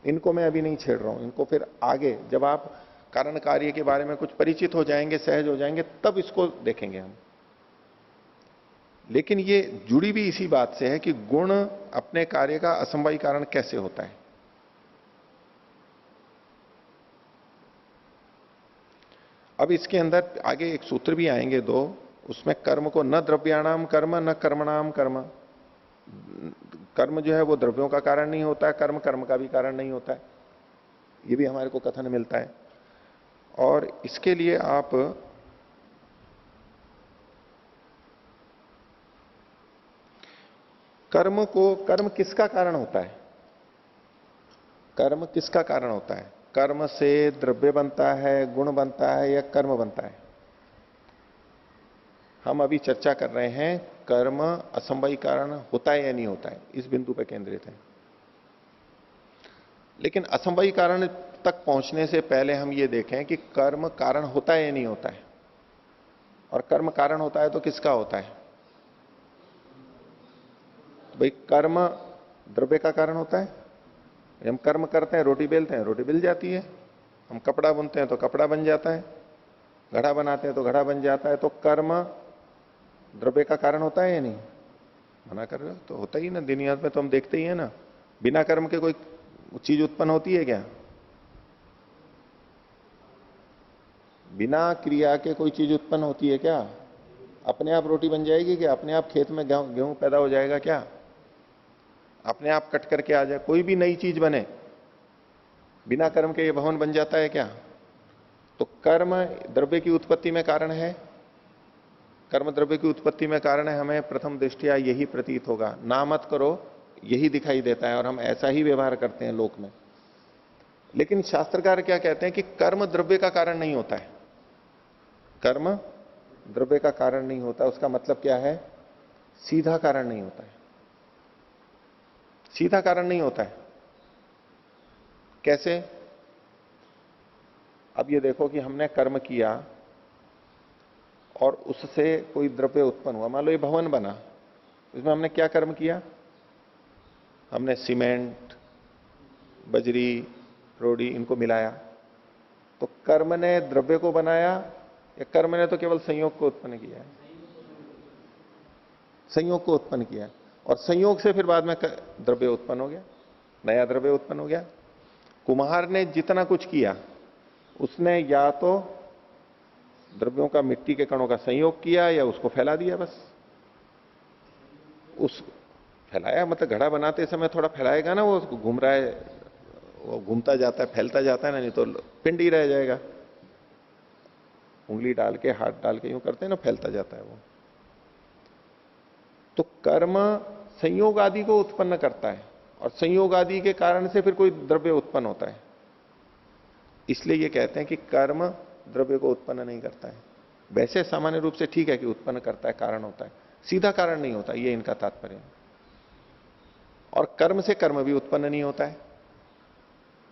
इनको मैं अभी नहीं छेड़ रहा हूं, इनको फिर आगे जब आप कारण कार्य के बारे में कुछ परिचित हो जाएंगे, सहज हो जाएंगे, तब इसको देखेंगे हम। लेकिन ये जुड़ी भी इसी बात से है कि गुण अपने कार्य का असमवायी कारण कैसे होता है। अब इसके अंदर आगे एक सूत्र भी आएंगे 2, उसमें कर्म को न द्रव्याणाम कर्म न कर्मणाम कर्म, कर्म जो है वो द्रव्यों का कारण नहीं होता है, कर्म कर्म का भी कारण नहीं होता है, ये भी हमारे को कथन मिलता है। और इसके लिए आप कर्म किसका कारण होता है, कर्म किसका कारण होता है, कर्म से द्रव्य बनता है, गुण बनता है, या कर्म बनता है। हम अभी चर्चा कर रहे हैं कर्म असमवायी कारण होता है या नहीं होता है, इस बिंदु पर केंद्रित है। लेकिन असमवायी कारण तक पहुंचने से पहले हम ये देखें कि कर्म कारण होता है या नहीं होता है, और कर्म कारण होता है तो किसका होता है। भाई कर्म द्रव्य का कारण होता है, हम कर्म करते हैं, रोटी बेलते हैं, रोटी बेल जाती है, हम कपड़ा बुनते हैं तो कपड़ा बन जाता है, घड़ा बनाते हैं तो घड़ा बन जाता है। तो कर्म द्रव्य का कारण होता है या नहीं, मना कर रहे हो तो होता ही ना, दुनिया में तो हम देखते ही है ना, बिना कर्म के कोई चीज उत्पन्न होती है क्या, बिना क्रिया के कोई चीज उत्पन्न होती है क्या, अपने आप रोटी बन जाएगी क्या, अपने आप खेत में गेहूं पैदा हो जाएगा क्या, अपने आप कट करके आ जाए, कोई भी नई चीज बने बिना कर्म के ये भवन बन जाता है क्या। तो कर्म द्रव्य की उत्पत्ति में कारण है, कर्म द्रव्य की उत्पत्ति में कारण है, हमें प्रथम दृष्टिया यही प्रतीत होगा, ना मत करो यही दिखाई देता है, और हम ऐसा ही व्यवहार करते हैं लोक में। लेकिन शास्त्रकार क्या कहते हैं कि कर्म द्रव्य का कारण नहीं होता है, कर्म द्रव्य का कारण नहीं होता। उसका मतलब क्या है, सीधा कारण नहीं होता है, सीधा कारण नहीं होता है। कैसे, अब ये देखो कि हमने कर्म किया और उससे कोई द्रव्य उत्पन्न हुआ, मान लो ये भवन बना, इसमें हमने क्या कर्म किया, हमने सीमेंट, बजरी, रोड़ी इनको मिलाया, तो कर्म ने द्रव्य को बनाया या कर्म ने तो केवल संयोग को उत्पन्न किया है, संयोग को उत्पन्न किया है। और संयोग से फिर बाद में द्रव्य उत्पन्न हो गया, नया द्रव्य उत्पन्न हो गया। कुम्हार ने जितना कुछ किया उसने या तो द्रव्यों का, मिट्टी के कणों का संयोग किया या उसको फैला दिया। बस उस फैलाया मतलब घड़ा बनाते समय थोड़ा फैलाएगा ना, वो घूम रहा है, वो घूमता जाता है, फैलता जाता है ना, नहीं तो पिंड ही रह जाएगा। उंगली डाल के, हाथ डाल के यूं करते हैं ना, फैलता जाता है वो। तो कर्म संयोग आदि को उत्पन्न करता है और संयोग आदि के कारण से फिर कोई द्रव्य उत्पन्न होता है। इसलिए ये कहते हैं कि कर्म द्रव्य को उत्पन्न नहीं करता है। वैसे सामान्य रूप से ठीक है कि उत्पन्न करता है, कारण होता है, सीधा कारण नहीं होता, ये इनका तात्पर्य है। और कर्म से कर्म भी उत्पन्न नहीं होता है,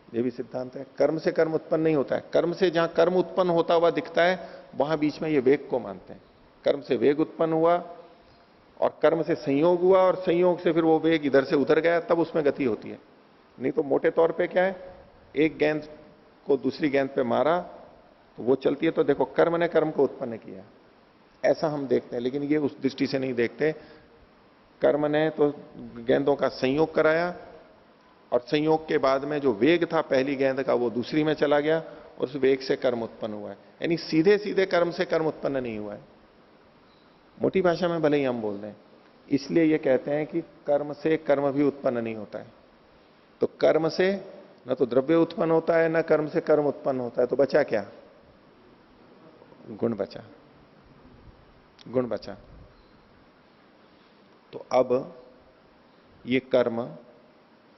ये भी सिद्धांत है। कर्म से कर्म उत्पन्न नहीं होता है। कर्म से जहां कर्म उत्पन्न होता हुआ दिखता है वहां बीच में ये वेग को मानते हैं। कर्म से वेग उत्पन्न हुआ और कर्म से संयोग हुआ और संयोग से फिर वो वेग इधर से उधर गया, तब उसमें गति होती है। नहीं तो मोटे तौर पे क्या है, एक गेंद को दूसरी गेंद पे मारा तो वो चलती है, तो देखो कर्म ने कर्म को उत्पन्न किया, ऐसा हम देखते हैं। लेकिन ये उस दृष्टि से नहीं देखते। कर्म ने तो गेंदों का संयोग कराया और संयोग के बाद में जो वेग था पहली गेंद का वो दूसरी में चला गया और उस वेग से कर्म उत्पन्न हुआ है। यानी सीधे सीधे कर्म से कर्म उत्पन्न नहीं हुआ है, मोटी भाषा में भले ही हम बोल दें। इसलिए ये कहते हैं कि कर्म से कर्म भी उत्पन्न नहीं होता है। तो कर्म से न तो द्रव्य उत्पन्न होता है, न कर्म से कर्म उत्पन्न होता है, तो बचा क्या? गुण बचा, गुण बचा। तो अब ये कर्म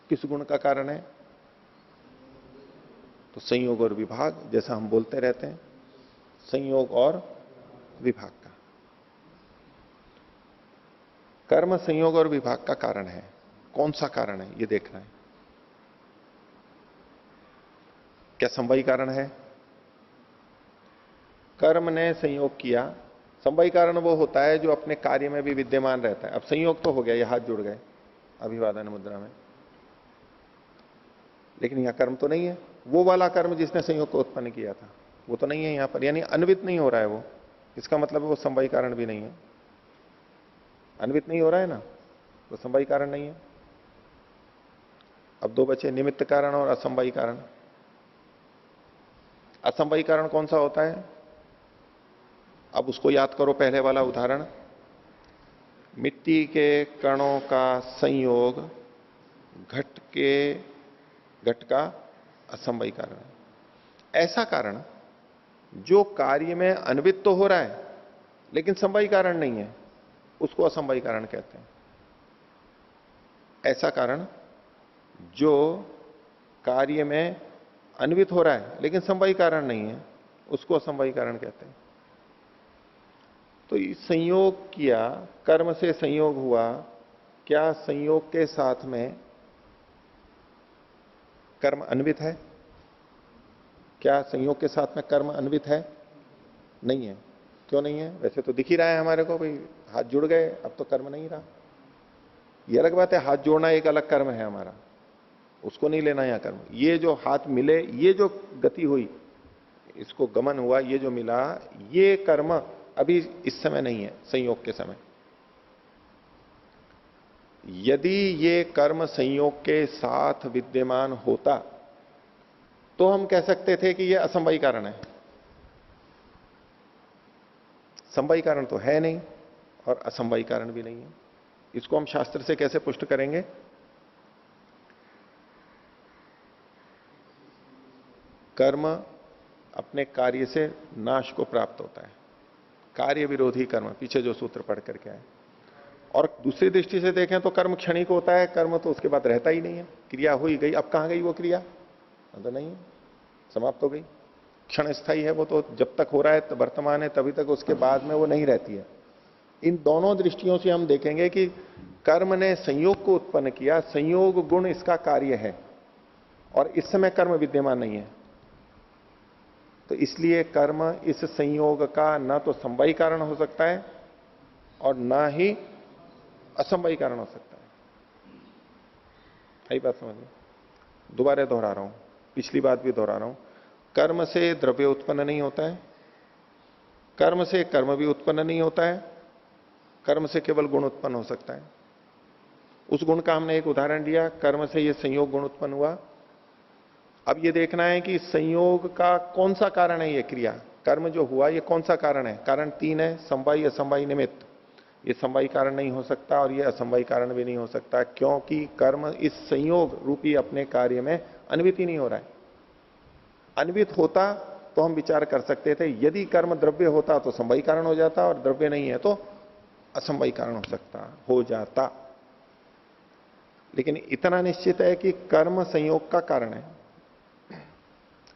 किस गुण का कारण है? तो संयोग और विभाग, जैसा हम बोलते रहते हैं, संयोग और विभाग का। कर्म संयोग और विभाग का कारण है। कौन सा कारण है ये देखना है। क्या संवाही कारण है? कर्म ने संयोग किया। संवाही कारण वो होता है जो अपने कार्य में भी विद्यमान रहता है। अब संयोग तो हो गया, ये हाथ जुड़ गए अभिवादन मुद्रा में, लेकिन यहां कर्म तो नहीं है। वो वाला कर्म जिसने संयोग को उत्पन्न किया था वो तो नहीं है यहां पर, यानी अन्वित नहीं हो रहा है वो। इसका मतलब है वो संवाही कारण भी नहीं है। अन्वित नहीं हो रहा है ना, तो संवाही कारण नहीं है। अब दो बचे, निमित्त कारण और असंवाही कारण। असंवाही कारण कौन सा होता है? अब उसको याद करो, पहले वाला उदाहरण, मिट्टी के कणों का संयोग घट का असंवाही कारण है। ऐसा कारण जो कार्य में अन्वित तो हो रहा है लेकिन संवाही कारण नहीं है, उसको असंवाही कारण कहते हैं। ऐसा कारण जो कार्य में अन्वित हो रहा है लेकिन संवाही कारण नहीं है, उसको असंवाही कारण कहते हैं। तो संयोग किया, कर्म से संयोग हुआ, क्या संयोग के साथ में कर्म अन्वित है? क्या संयोग के साथ में कर्म अन्वित है? नहीं है। क्यों नहीं है? वैसे तो दिख ही रहा है हमारे को, भाई हाथ जुड़ गए, अब तो कर्म नहीं रहा। ये अलग बात है, हाथ जोड़ना एक अलग कर्म है हमारा, उसको नहीं लेना यहां कर्म। ये जो हाथ मिले, ये जो गति हुई, इसको गमन हुआ, ये जो मिला, ये कर्म अभी इस समय नहीं है, संयोग के समय। यदि ये कर्म संयोग के साथ विद्यमान होता तो हम कह सकते थे कि ये असंवाही कारण है। संवाही कारण तो है नहीं और असंवाही कारण भी नहीं है। इसको हम शास्त्र से कैसे पुष्ट करेंगे? कर्म अपने कार्य से नाश को प्राप्त होता है, कार्य विरोधी कर्म, पीछे जो सूत्र पढ़ करके आए। और दूसरी दृष्टि से देखें तो कर्म क्षणिक होता है, कर्म तो उसके बाद रहता ही नहीं है। क्रिया हुई गई, अब कहां गई वो क्रिया? तो नहीं है, समाप्त हो गई। क्षण स्थायी है वो, तो जब तक हो रहा है तो वर्तमान है, तभी तक, उसके बाद में वो नहीं रहती है। इन दोनों दृष्टियों से हम देखेंगे कि कर्म ने संयोग को उत्पन्न किया, संयोग गुण इसका कार्य है और इस समय कर्म विद्यमान नहीं है। तो इसलिए कर्म इस संयोग का न तो संवाही कारण हो सकता है और ना ही असंवाही कारण हो सकता है। आई बात समझ में? दोबारा दोहरा रहा हूं, पिछली बात भी दोहरा रहा हूं। कर्म से द्रव्य उत्पन्न नहीं होता है, कर्म से कर्म भी उत्पन्न नहीं होता है, कर्म से केवल गुण उत्पन्न हो सकता है। उस गुण का हमने एक उदाहरण दिया, कर्म से ये संयोग गुण उत्पन्न हुआ। अब ये देखना है कि संयोग का कौन सा कारण है, ये क्रिया कर्म जो हुआ ये कौन सा कारण है। कारण तीन है, समवायी, असमवायी, निमित्त। ये समवायी कारण नहीं हो सकता और ये असमवायी कारण भी नहीं हो सकता, क्योंकि कर्म इस संयोग रूपी अपने कार्य में अन्वित ही नहीं हो रहा है। अन्वित होता तो हम विचार कर सकते थे, यदि कर्म द्रव्य होता तो समवायी कारण हो जाता, और द्रव्य नहीं है तो असमवायी कारण हो जाता। लेकिन इतना निश्चित है कि कर्म संयोग का कारण है।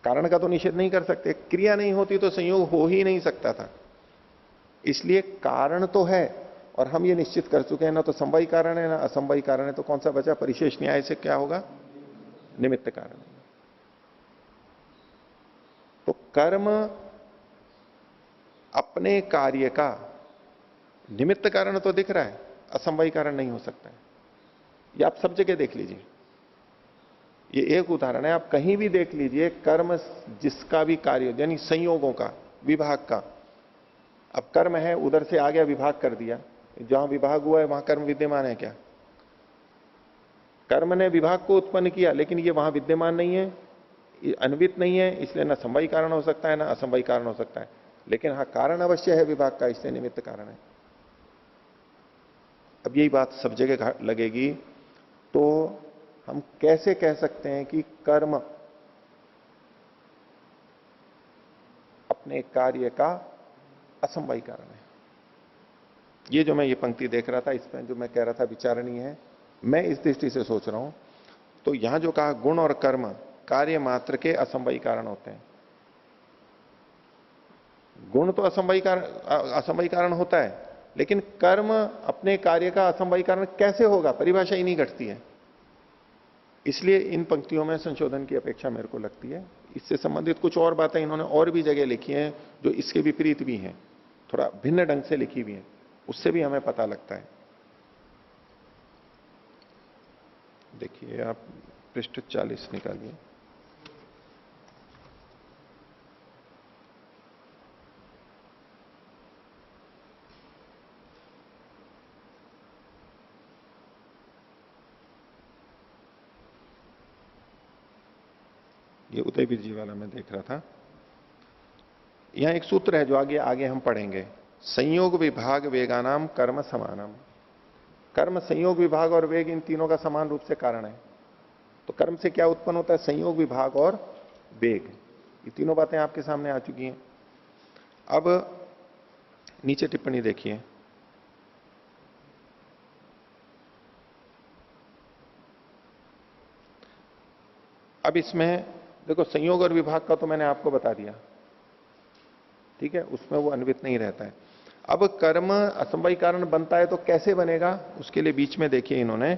कारण का तो निषेध नहीं कर सकते, क्रिया नहीं होती तो संयोग हो ही नहीं सकता था। इसलिए कारण तो है, और हम ये निश्चित कर चुके हैं, ना तो समवायी कारण है ना असमवायी कारण है, तो कौन सा बचा? परिशेष न्याय से क्या होगा? निमित्त कारण। तो कर्म अपने कार्य का निमित्त कारण तो दिख रहा है, असमवायी कारण नहीं हो सकता है। ये आप सब जगह देख लीजिए, ये एक उदाहरण है, आप कहीं भी देख लीजिए, कर्म जिसका भी कार्य यानी संयोगों का, विभाग का। अब कर्म है, उधर से आ गया, विभाग कर दिया, जहां विभाग हुआ है वहां कर्म विद्यमान है क्या? कर्म ने विभाग को उत्पन्न किया, लेकिन ये वहां विद्यमान नहीं है, ये अन्वित नहीं है, इसलिए ना समवायी कारण हो सकता है ना असमवायी कारण हो सकता है। लेकिन हाँ, कारण अवश्य है विभाग का, इसलिए निमित्त कारण है। अब यही बात सब जगह लगेगी। तो हम कैसे कह सकते हैं कि कर्म अपने कार्य का असमवायी कारण है? ये जो मैं ये पंक्ति देख रहा था, इसमें जो मैं कह रहा था विचारणीय है, मैं इस दृष्टि से सोच रहा हूं। तो यहां जो कहा गुण और कर्म कार्य मात्र के असमवायी कारण होते हैं। गुण तो असमवायी कारण होता है, लेकिन कर्म अपने कार्य का असमवायी कारण कैसे होगा? परिभाषा ही नहीं घटती है। इसलिए इन पंक्तियों में संशोधन की अपेक्षा मेरे को लगती है। इससे संबंधित कुछ और बातें इन्होंने और भी जगह लिखी हैं जो इसके विपरीत भी हैं, थोड़ा भिन्न ढंग से लिखी हुई हैं, उससे भी हमें पता लगता है। देखिए आप पृष्ठ 40 निकालिए। ये उदयवीर जी वाला मैं देख रहा था। यहां एक सूत्र है जो आगे आगे हम पढ़ेंगे, संयोग विभाग वेगानाम कर्म समानम। कर्म संयोग विभाग और वेग इन तीनों का समान रूप से कारण है। तो कर्म से क्या उत्पन्न होता है? संयोग विभाग और वेग। ये तीनों बातें आपके सामने आ चुकी हैं। अब नीचे टिप्पणी देखिए, अब इसमें देखो संयोग और विभाग का तो मैंने आपको बता दिया, ठीक है, उसमें वो अन्वित नहीं रहता है। अब कर्म असमवायी कारण बनता है तो कैसे बनेगा? उसके लिए बीच में देखिए इन्होंने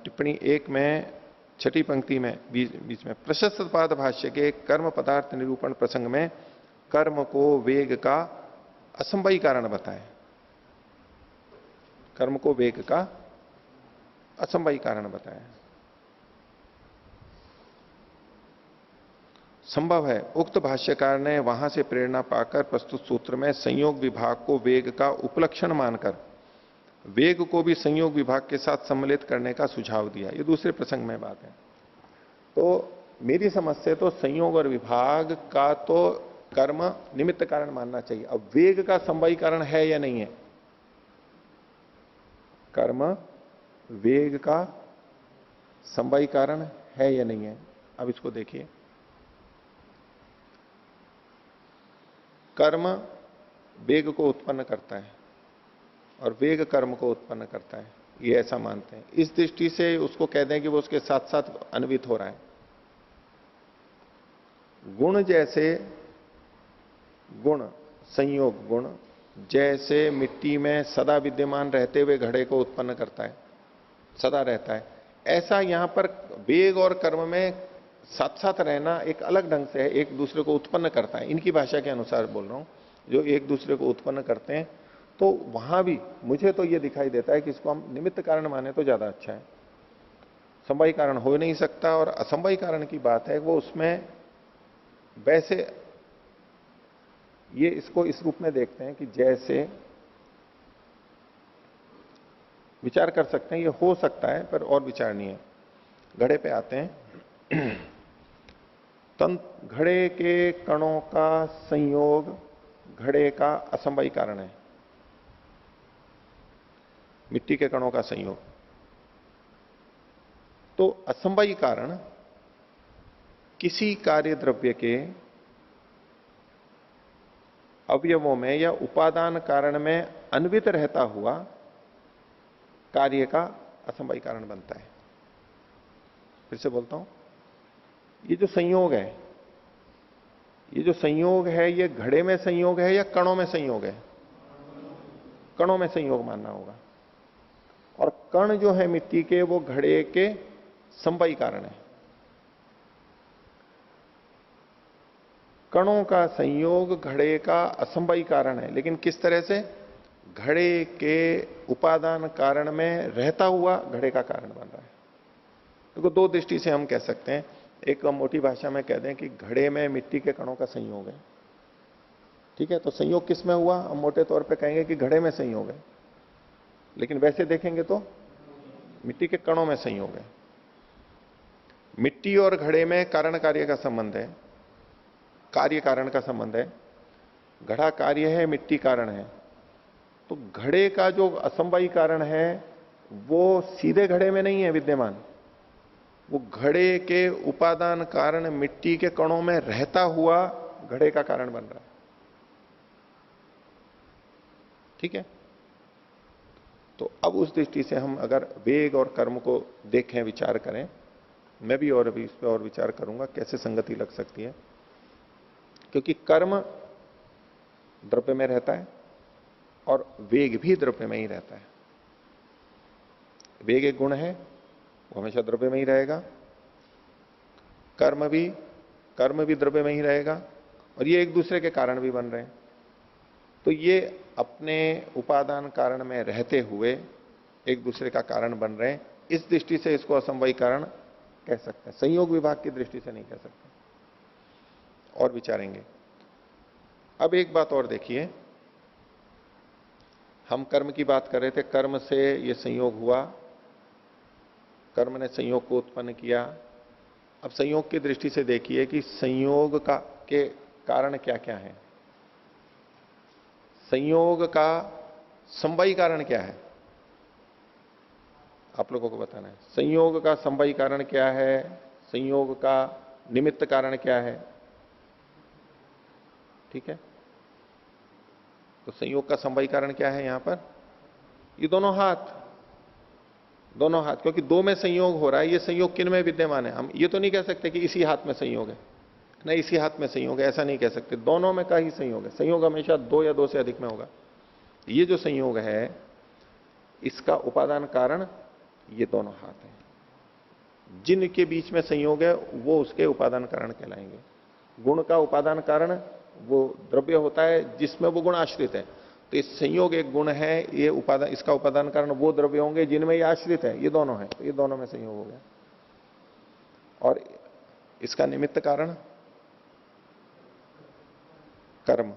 टिप्पणी 1 में छठी पंक्ति में बीच में प्रशस्त पाद भाष्य के कर्म पदार्थ निरूपण प्रसंग में कर्म को वेग का असमवायी कारण बताएं। कर्म को वेग का असमवायी कारण बताएं। संभव है उक्त भाष्यकार ने वहां से प्रेरणा पाकर प्रस्तुत सूत्र में संयोग विभाग को वेग का उपलक्षण मानकर वेग को भी संयोग विभाग के साथ सम्मिलित करने का सुझाव दिया। ये दूसरे प्रसंग में बात है। तो मेरी समझ से तो संयोग और विभाग का तो कर्म निमित्त कारण मानना चाहिए। अब वेग का समवायी कारण है या नहीं है? कर्म वेग का समवायी कारण है या नहीं है? अब इसको देखिए, कर्म वेग को उत्पन्न करता है और वेग कर्म को उत्पन्न करता है, ये ऐसा मानते हैं। इस दृष्टि से उसको कह दें कि वो उसके साथ साथ अन्वित हो रहा है। गुण जैसे गुण संयोग गुण जैसे मिट्टी में सदा विद्यमान रहते हुए घड़े को उत्पन्न करता है, सदा रहता है, ऐसा यहां पर वेग और कर्म में साथ साथ रहना एक अलग ढंग से है, एक दूसरे को उत्पन्न करता है। इनकी भाषा के अनुसार बोल रहा हूं, जो एक दूसरे को उत्पन्न करते हैं। तो वहां भी मुझे तो यह दिखाई देता है कि इसको हम निमित्त कारण माने तो ज्यादा अच्छा है। समवायी कारण हो नहीं सकता, और असमवायी कारण की बात है वो उसमें वैसे ये इसको इस रूप में देखते हैं कि जैसे विचार कर सकते हैं, ये हो सकता है, पर और विचारणीय है। घड़े पे आते हैं। घड़े के कणों का संयोग घड़े का असंभवी कारण है। मिट्टी के कणों का संयोग, तो असंभवी कारण किसी कार्य द्रव्य के अवयवों में या उपादान कारण में अन्वित रहता हुआ कार्य का असंभवी कारण बनता है। फिर से बोलता हूं, ये जो संयोग है, ये जो संयोग है, ये घड़े में संयोग है या कणों में संयोग है? कणों में संयोग मानना होगा। और कण जो है मिट्टी के, वो घड़े के संभवी कारण है। कणों का संयोग घड़े का असंभवी कारण है, लेकिन किस तरह से? घड़े के उपादान कारण में रहता हुआ घड़े का कारण बन रहा है। देखो, दो दृष्टि से हम कह सकते हैं। एक मोटी भाषा में कह दें कि घड़े में मिट्टी के कणों का संयोग है, ठीक है, तो संयोग किस में हुआ? हम मोटे तौर पे कहेंगे कि घड़े में संयोग है, लेकिन वैसे देखेंगे तो मिट्टी के कणों में संयोग है। मिट्टी और घड़े में कारण कार्य का संबंध है, कार्य कारण का संबंध है। घड़ा कार्य है, मिट्टी कारण है। तो घड़े का जो असंभवी कारण है वो सीधे घड़े में नहीं है विद्यमान, वो घड़े के उपादान कारण मिट्टी के कणों में रहता हुआ घड़े का कारण बन रहा है। ठीक है, तो अब उस दृष्टि से हम अगर वेग और कर्म को देखें, विचार करें, मैं भी और अभी इस पर और विचार करूंगा कैसे संगति लग सकती है। क्योंकि कर्म द्रव्य में रहता है और वेग भी द्रव्य में ही रहता है। वेग एक गुण है, वो हमेशा द्रव्य में ही रहेगा। कर्म भी द्रव्य में ही रहेगा, और ये एक दूसरे के कारण भी बन रहे हैं। तो ये अपने उपादान कारण में रहते हुए एक दूसरे का कारण बन रहे हैं। इस दृष्टि से इसको असंभवी कारण कह सकते हैं, संयोग विभाग की दृष्टि से नहीं कह सकते। और विचारेंगे। अब एक बात और देखिए, हम कर्म की बात कर रहे थे, कर्म से ये संयोग हुआ, कर्म ने संयोग को उत्पन्न किया। अब संयोग की दृष्टि से देखिए कि संयोग के कारण क्या क्या है। संयोग का संभवी कारण क्या है, आप लोगों को बताना है। संयोग का संभवी कारण क्या है, संयोग का निमित्त कारण क्या है? ठीक है, तो संयोग का संभवी कारण क्या है यहां पर? ये दोनों हाथ, क्योंकि दो में संयोग हो रहा है। ये संयोग किन में विद्यमान है? हम ये तो नहीं कह सकते कि इसी हाथ में संयोग है, नहीं इसी हाथ में संयोग है, ऐसा नहीं कह सकते। दोनों में का ही संयोग है। संयोग हमेशा दो या दो से अधिक में होगा। ये जो संयोग है, इसका उपादान कारण ये दोनों हाथ हैं। जिनके बीच में संयोग है वो उसके उपादान कारण कहलाएंगे। गुण का उपादान कारण वो द्रव्य होता है जिसमें वो गुण आश्रित है। तो इस संयोग एक गुण है, ये उपादान, इसका उपादान कारण वो द्रव्य होंगे जिनमें ये आश्रित है। ये दोनों है, तो ये दोनों में संयोग हो गया। और इसका निमित्त कारण कर्म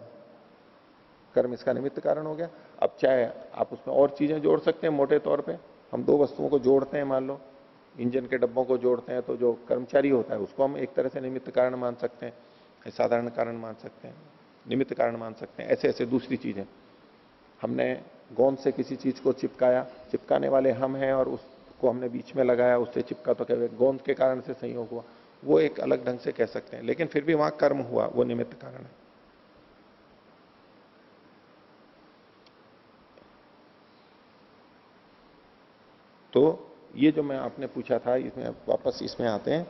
इसका निमित्त कारण हो गया। अब चाहे आप उसमें और चीजें जोड़ सकते हैं। मोटे तौर पे हम दो वस्तुओं को जोड़ते हैं, मान लो इंजन के डब्बों को जोड़ते हैं, तो जो कर्मचारी होता है उसको हम एक तरह से निमित्त कारण मान सकते हैं, साधारण कारण मान सकते हैं, निमित्त कारण मान सकते हैं। ऐसे ऐसे दूसरी चीजें, हमने गोंद से किसी चीज को चिपकाया, चिपकाने वाले हम हैं और उसको हमने बीच में लगाया, उससे चिपका, तो क्या गोंद के कारण से संयोग हुआ, वो एक अलग ढंग से कह सकते हैं। लेकिन फिर भी वहां कर्म हुआ, वो निमित्त कारण है। तो ये जो मैं आपने पूछा था, इसमें वापस इसमें आते हैं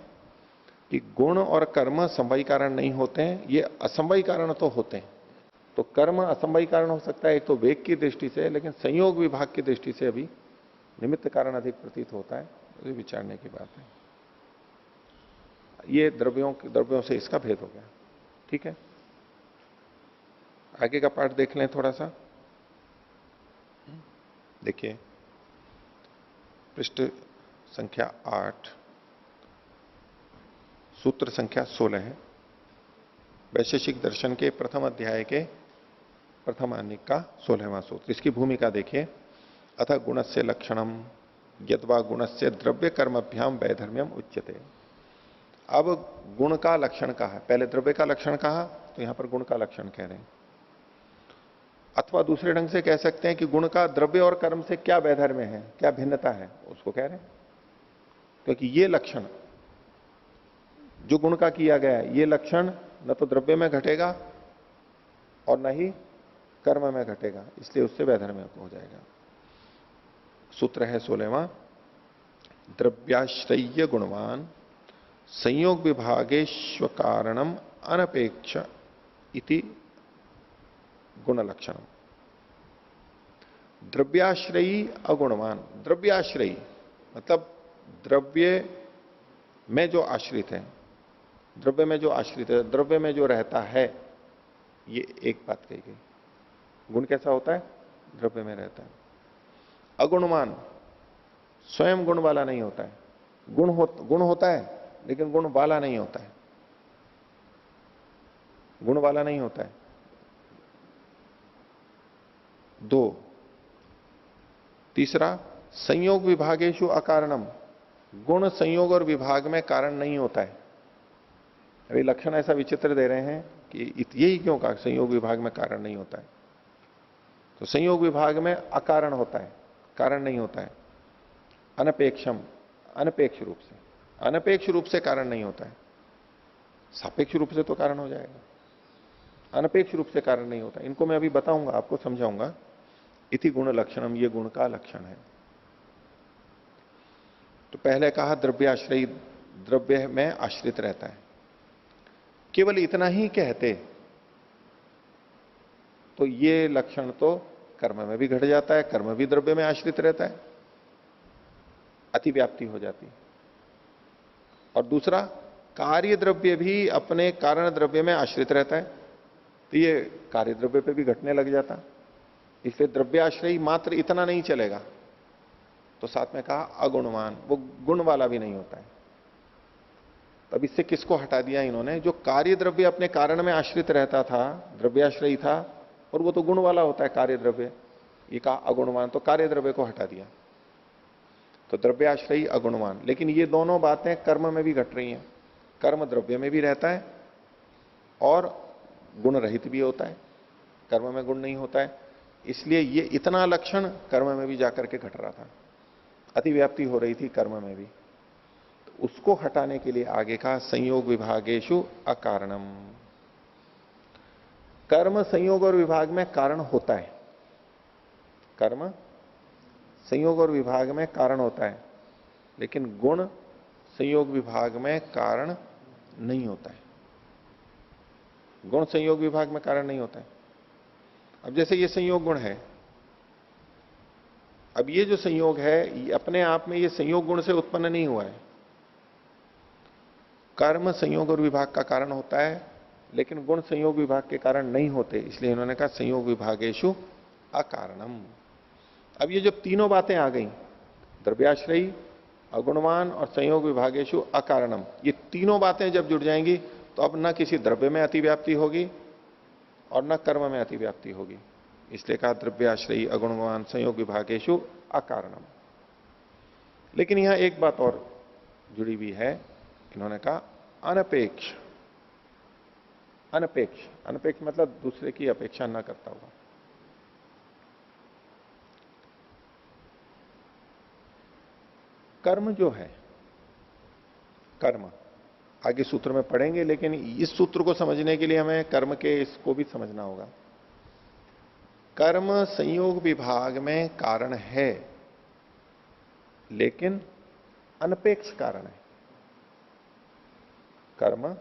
कि गुण और कर्म संभवी कारण नहीं होते हैं, ये असंभवी कारण तो होते हैं। तो कर्म असंभवी कारण हो सकता है एक तो वेग की दृष्टि से, लेकिन संयोग विभाग की दृष्टि से अभी निमित्त कारण अधिक प्रतीत होता है। ये विचारने की बात है। ये द्रव्यों से इसका भेद हो गया। ठीक है, आगे का पाठ देख लें थोड़ा सा। देखिए, पृष्ठ संख्या 8, सूत्र संख्या 16 है। वैशेषिक दर्शन के प्रथम अध्याय के प्रथम आनिक का 16वां सूत्र। इसकी भूमिका देखिए। अथ गुणस्य लक्षणम यद्वा गुणस्य द्रव्य कर्मभ्याम वैधर्म्यम उच्यते। अब गुण का लक्षण कहा, पहले द्रव्य का लक्षण कहा, तो यहां पर गुण का लक्षण कह रहे हैं। अथवा दूसरे ढंग से कह सकते हैं कि गुण का द्रव्य और कर्म से क्या वैधर्म्य है, क्या भिन्नता है, उसको कह रहे हैं। क्योंकि ये लक्षण जो गुण का किया गया है, ये लक्षण न तो द्रव्य में घटेगा और न ही कर्म में घटेगा, इसलिए उससे वैधर्म्य हो जाएगा। सूत्र है 16वां, द्रव्याश्रय गुणवान संयोग विभागेश्व कारणम अनपेक्ष इति गुण लक्षणम। द्रव्याश्रयी अगुणवान, द्रव्याश्रयी मतलब द्रव्य में जो आश्रित है, द्रव्य में जो आश्रित है, द्रव्य में जो रहता है, ये एक बात कही गई। गुण कैसा होता है? द्रव्य में रहता है। अगुणवान स्वयं गुण वाला नहीं होता है। गुण होता है लेकिन गुण वाला नहीं होता है, गुण वाला नहीं होता है। 2, तीसरा संयोग विभागेशु अकारणम, गुण संयोग और विभाग में कारण नहीं होता है। अभी लक्षण ऐसा विचित्र दे रहे हैं कि यही क्यों कहा संयोग विभाग में कारण नहीं होता है। तो संयोग विभाग में अकारण होता है, कारण नहीं होता है। अनपेक्षम, अनपेक्ष रूप से, अनपेक्ष रूप से कारण नहीं होता है। सापेक्ष रूप से तो कारण हो जाएगा, अनपेक्ष रूप से कारण नहीं होता। इनको मैं अभी बताऊंगा, आपको समझाऊंगा। इति गुण लक्षणम, ये गुण का लक्षण है। तो पहले कहा द्रव्याश्रयी, द्रव्य में आश्रित रहता है। केवल इतना ही कहते तो ये लक्षण तो कर्म में भी घट जाता है, कर्म भी द्रव्य में आश्रित रहता है, अतिव्याप्ति हो जाती है। और दूसरा, कार्य द्रव्य भी अपने कारण द्रव्य में आश्रित रहता है, तो ये कार्य द्रव्य पे भी घटने लग जाता। इसलिए द्रव्याश्रयी मात्र इतना नहीं चलेगा। तो साथ में कहा अगुणवान, वो गुण वाला भी नहीं होता है। तब इससे किसको हटा दिया इन्होंने? जो कार्य द्रव्य अपने कारण में आश्रित रहता था, द्रव्याश्रयी था, और वो तो गुण वाला होता है कार्य द्रव्य, ये कहा अगुणवान, तो कार्य द्रव्य को हटा दिया। तो द्रव्याश्रयी अगुणवान। लेकिन ये दोनों बातें कर्म में भी घट रही हैं। कर्म द्रव्य में भी रहता है और गुण रहित भी होता है, कर्म में गुण नहीं होता है। इसलिए ये इतना लक्षण कर्म में भी जाकर के घट रहा था, अतिव्याप्ति हो रही थी कर्म में भी। तो उसको हटाने के लिए आगे कहा संयोग विभागेशु अकारणम। कर्म संयोग और विभाग में कारण होता है, कर्म संयोग और विभाग में कारण होता है, लेकिन गुण संयोग विभाग में कारण नहीं होता है। गुण संयोग विभाग में कारण नहीं होता है। अब जैसे ये संयोग गुण है, अब ये जो संयोग है ये अपने आप में ये संयोग गुण से उत्पन्न नहीं हुआ है। कर्म संयोग और विभाग का कारण होता है, लेकिन गुण संयोग विभाग के कारण नहीं होते, इसलिए इन्होंने कहा संयोग विभागेशु अकारणम। अब ये जब तीनों बातें आ गई, द्रव्याश्रयी, अगुणवान और संयोग विभागेशु अकारणम, ये तीनों बातें जब जुड़ जाएंगी तो अब न किसी द्रव्य में अतिव्याप्ति होगी और न कर्म में अतिव्याप्ति होगी। इसलिए कहा द्रव्याश्रयी अगुणवान संयोग विभागेशु अकारणम। लेकिन यहां एक बात और जुड़ी हुई है, इन्होंने कहा अनपेक्ष। अनपेक्ष, अनपेक्ष मतलब दूसरे की अपेक्षा न करता हुआ। कर्म जो है, कर्म आगे सूत्र में पढ़ेंगे, लेकिन इस सूत्र को समझने के लिए हमें कर्म के इसको भी समझना होगा। कर्म संयोग विभाग में कारण है, लेकिन अनपेक्ष कारण है। कर्म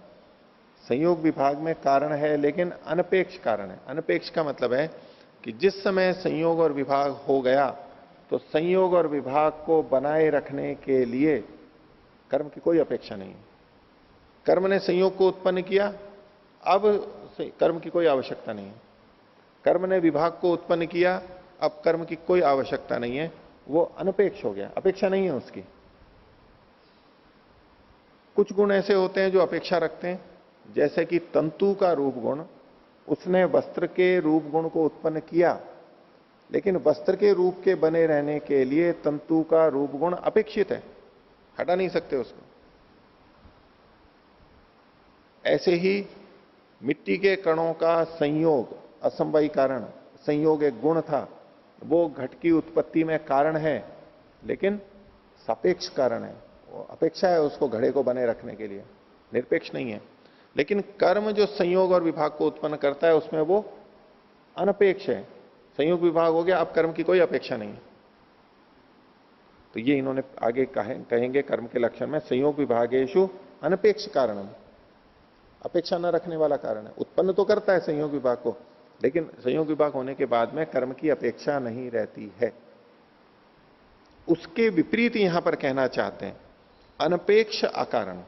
संयोग विभाग में कारण है, लेकिन अनपेक्ष कारण है। अनपेक्ष का मतलब है कि जिस समय संयोग और विभाग हो गया तो संयोग और विभाग को बनाए रखने के लिए कर्म की कोई अपेक्षा नहीं है। कर्म ने संयोग को उत्पन्न किया, अब कर्म की कोई आवश्यकता नहीं है। कर्म ने विभाग को उत्पन्न किया, अब कर्म की कोई आवश्यकता नहीं है, वो अनपेक्ष हो गया, अपेक्षा नहीं है उसकी। कुछ गुण ऐसे होते हैं जो अपेक्षा रखते हैं, जैसे कि तंतु का रूप गुण, उसने वस्त्र के रूप गुण को उत्पन्न किया, लेकिन वस्त्र के रूप के बने रहने के लिए तंतु का रूप गुण अपेक्षित है, हटा नहीं सकते उसको। ऐसे ही मिट्टी के कणों का संयोग असंभवी कारण, संयोग एक गुण था, वो घट की उत्पत्ति में कारण है, लेकिन सापेक्ष कारण है, वो अपेक्षा है उसको घड़े को बने रखने के लिए, निरपेक्ष नहीं है। लेकिन कर्म जो संयोग और विभाग को उत्पन्न करता है उसमें वो अनपेक्ष है। संयोग विभाग हो गया, अब कर्म की कोई अपेक्षा नहीं है। तो ये इन्होंने आगे कहेंगे कर्म के लक्षण में, संयोग विभागेशु अनपेक्ष कारण, अपेक्षा न रखने वाला कारण है। उत्पन्न तो करता है संयोग विभाग को, लेकिन संयोग विभाग होने के बाद में कर्म की अपेक्षा नहीं रहती है। उसके विपरीत यहां पर कहना चाहते हैं, अनपेक्ष अकारण।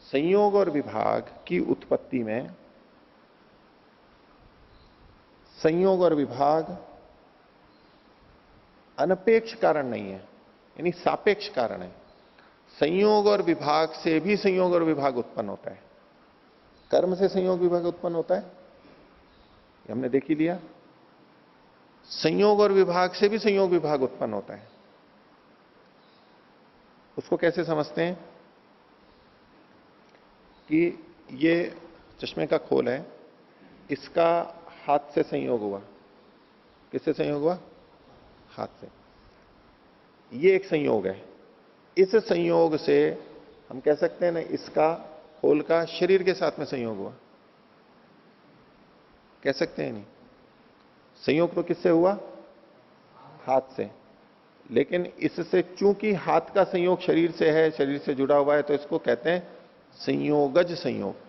संयोग और विभाग की उत्पत्ति में संयोग और विभाग अनपेक्ष कारण नहीं है, यानी सापेक्ष कारण है। संयोग और विभाग से भी संयोग और विभाग उत्पन्न होता है। कर्म से संयोग विभाग उत्पन्न होता है, ये हमने देख ही लिया। संयोग और विभाग से भी संयोग विभाग उत्पन्न होता है। उसको कैसे समझते हैं कि ये चश्मे का खोल है, इसका हाथ से संयोग हुआ। किससे संयोग हुआ? हाथ से। ये एक संयोग है। इस संयोग से हम कह सकते हैं ना, इसका खोल का शरीर के साथ में संयोग हुआ, कह सकते हैं नहीं? संयोग तो किससे हुआ? हाथ से। लेकिन इससे चूंकि हाथ का संयोग शरीर से है, शरीर से जुड़ा हुआ है, तो इसको कहते हैं संयोगज संयोग।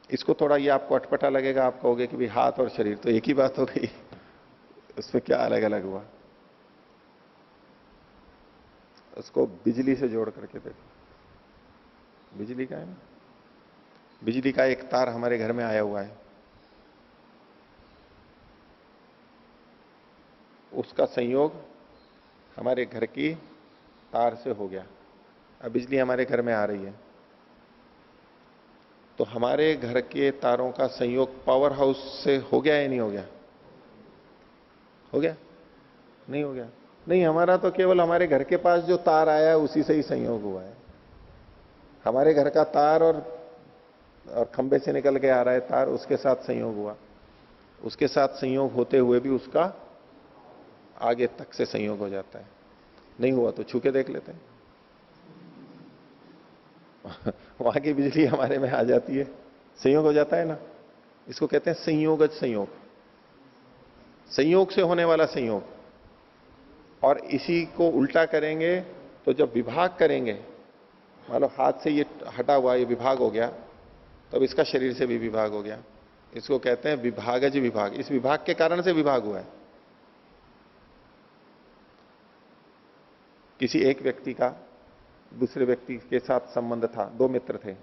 इसको थोड़ा ये आपको अटपटा लगेगा, आप कहोगे कि भाई हाथ और शरीर तो एक ही बात हो गई, उसमें क्या अलग अलग हुआ? उसको बिजली से जोड़ करके देखो। बिजली का है ना, बिजली का एक तार हमारे घर में आया हुआ है, उसका संयोग हमारे घर की तार से हो गया। अब बिजली हमारे घर में आ रही है, तो हमारे घर के तारों का संयोग पावर हाउस से हो गया या नहीं हो गया? हो गया? नहीं हो गया? नहीं, हमारा तो केवल हमारे घर के पास जो तार आया है उसी से ही संयोग हुआ है। हमारे घर का तार और खंबे से निकल के आ रहा है तार, उसके साथ संयोग हुआ। उसके साथ संयोग होते हुए भी उसका आगे तक से संयोग हो जाता है। नहीं हुआ तो छू के देख लेते हैं। वहां की बिजली हमारे में आ जाती है, संयोग हो जाता है ना। इसको कहते हैं संयोगज संयोग, संयोग से होने वाला संयोग। और इसी को उल्टा करेंगे तो जब विभाग करेंगे, मान लो हाथ से ये हटा हुआ, ये विभाग हो गया, तब इसका शरीर से भी विभाग हो गया। इसको कहते हैं विभागज विभाग। इस विभाग के कारण से विभाग हुआ है। किसी एक व्यक्ति का दूसरे व्यक्ति के साथ संबंध था, दो मित्र थे,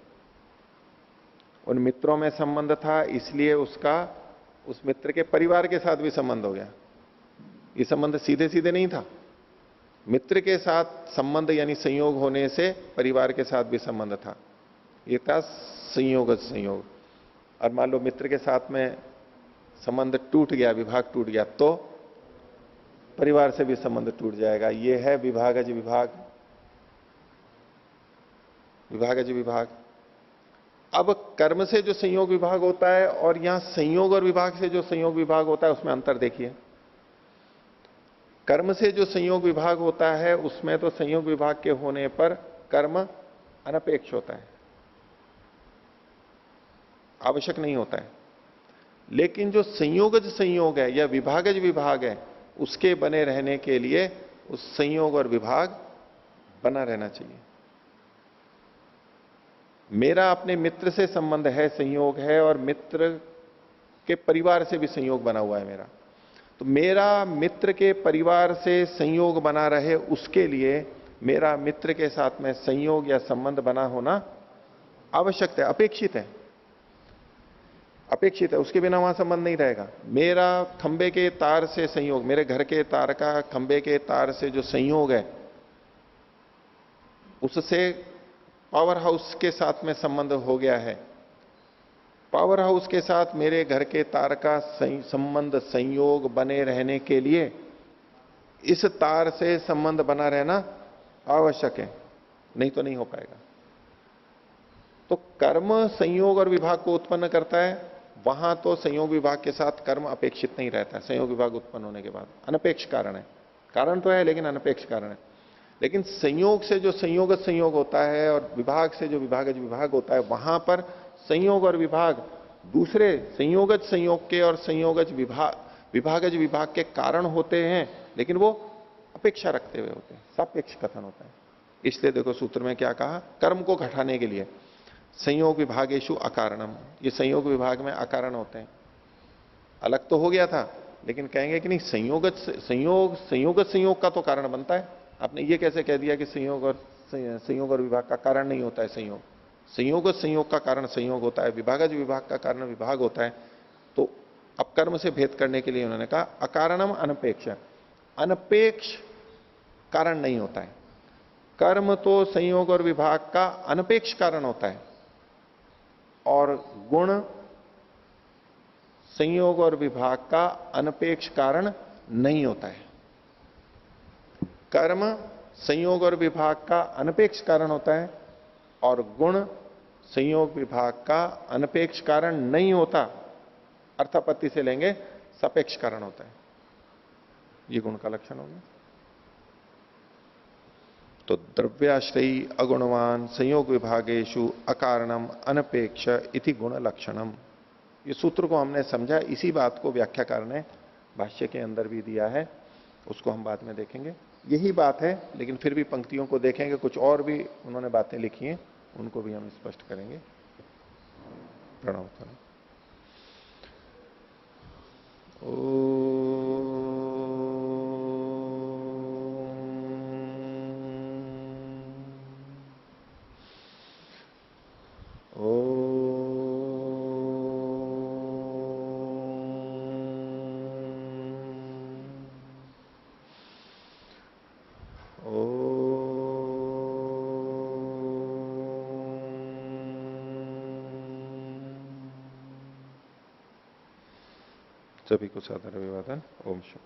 उन मित्रों में संबंध था, इसलिए उसका उस मित्र के परिवार के साथ भी संबंध हो गया। ये संबंध सीधे सीधे नहीं था, मित्र के साथ संबंध यानी संयोग होने से परिवार के साथ भी संबंध था। ये था संयोगज संयोग। और मान लो मित्र के साथ में संबंध टूट गया, विभाग टूट गया, तो परिवार से भी संबंध टूट जाएगा। ये है विभागज विभाग, विभागज विभाग। अब कर्म से जो संयोग विभाग होता है और यहां संयोग और विभाग से जो संयोग विभाग होता है, उसमें अंतर देखिए। कर्म से जो संयोग विभाग होता है उसमें तो संयोग विभाग के होने पर कर्म अनपेक्ष होता है, आवश्यक नहीं होता है। लेकिन जो संयोगज संयोग है या विभागज विभाग है, उसके बने रहने के लिए उस संयोग और विभाग बना रहना चाहिए। मेरा अपने मित्र से संबंध है, संयोग है, और मित्र के परिवार से भी संयोग बना हुआ है मेरा, तो मेरा मित्र के परिवार से संयोग बना रहे, उसके लिए मेरा मित्र के साथ में संयोग या संबंध बना होना आवश्यक है, अपेक्षित है, अपेक्षित है। उसके बिना वहां संबंध नहीं रहेगा। मेरा खंबे के तार से संयोग, मेरे घर के तार का खंबे के तार से जो संयोग है, उससे पावर हाउस के साथ में संबंध हो गया है, पावर हाउस के साथ मेरे घर के तार का संबंध संयोग बने रहने के लिए इस तार से संबंध बना रहना आवश्यक है, नहीं तो नहीं हो पाएगा। तो कर्म संयोग और विभाग को उत्पन्न करता है, वहां तो संयोग विभाग के साथ कर्म अपेक्षित नहीं रहता है। संयोग विभाग उत्पन्न होने के बाद अनपेक्ष कारण है, कारण तो है लेकिन अनपेक्ष कारण है। लेकिन संयोग से जो संयोगत संयोग होता है और विभाग से जो विभागज विभाग होता है, वहां पर संयोग और विभाग दूसरे संयोगज संयोग के और संयोगज विभागज विभाग के कारण होते हैं, लेकिन वो अपेक्षा रखते हुए होते हैं, सापेक्ष कथन होता है। इसलिए देखो सूत्र में क्या कहा, कर्म को घटाने के लिए संयोग विभागेशु अकारणम, ये संयोग विभाग में अकारण होते हैं। अलग तो हो गया था, लेकिन कहेंगे कि नहीं, संयोगत संयोग का तो कारण बनता है। आपने ये कैसे कह दिया कि संयोग और विभाग का कारण नहीं होता है संयोग? संयोगत संयोग का कारण संयोग होता है, विभागज विभाग का कारण विभाग होता है। तो अब कर्म से भेद करने के लिए उन्होंने कहा अकारणम अनपेक्ष, अनपेक्ष कारण नहीं होता है। कर्म तो संयोग और विभाग का अनपेक्ष कारण होता है, और गुण संयोग और विभाग का अनपेक्ष कारण नहीं होता है। कर्म संयोग और विभाग का अनपेक्ष कारण होता है, और गुण संयोग विभाग का अनपेक्ष कारण नहीं होता। अर्थापत्ति से लेंगे सापेक्ष कारण होता है। ये गुण का लक्षण होगा। तो द्रव्याश्रयी अगुणवान संयोग विभागेशु अकारणम अनपेक्ष इति गुण लक्षणम। ये सूत्र को हमने समझा, इसी बात को व्याख्याकार ने भाष्य के अंदर भी दिया है, उसको हम बाद में देखेंगे। यही बात है, लेकिन फिर भी पंक्तियों को देखेंगे, कुछ और भी उन्होंने बातें लिखी हैं, उनको भी हम स्पष्ट करेंगे। प्रणव। सभी को सादर अभिवादन। ओम शुभ।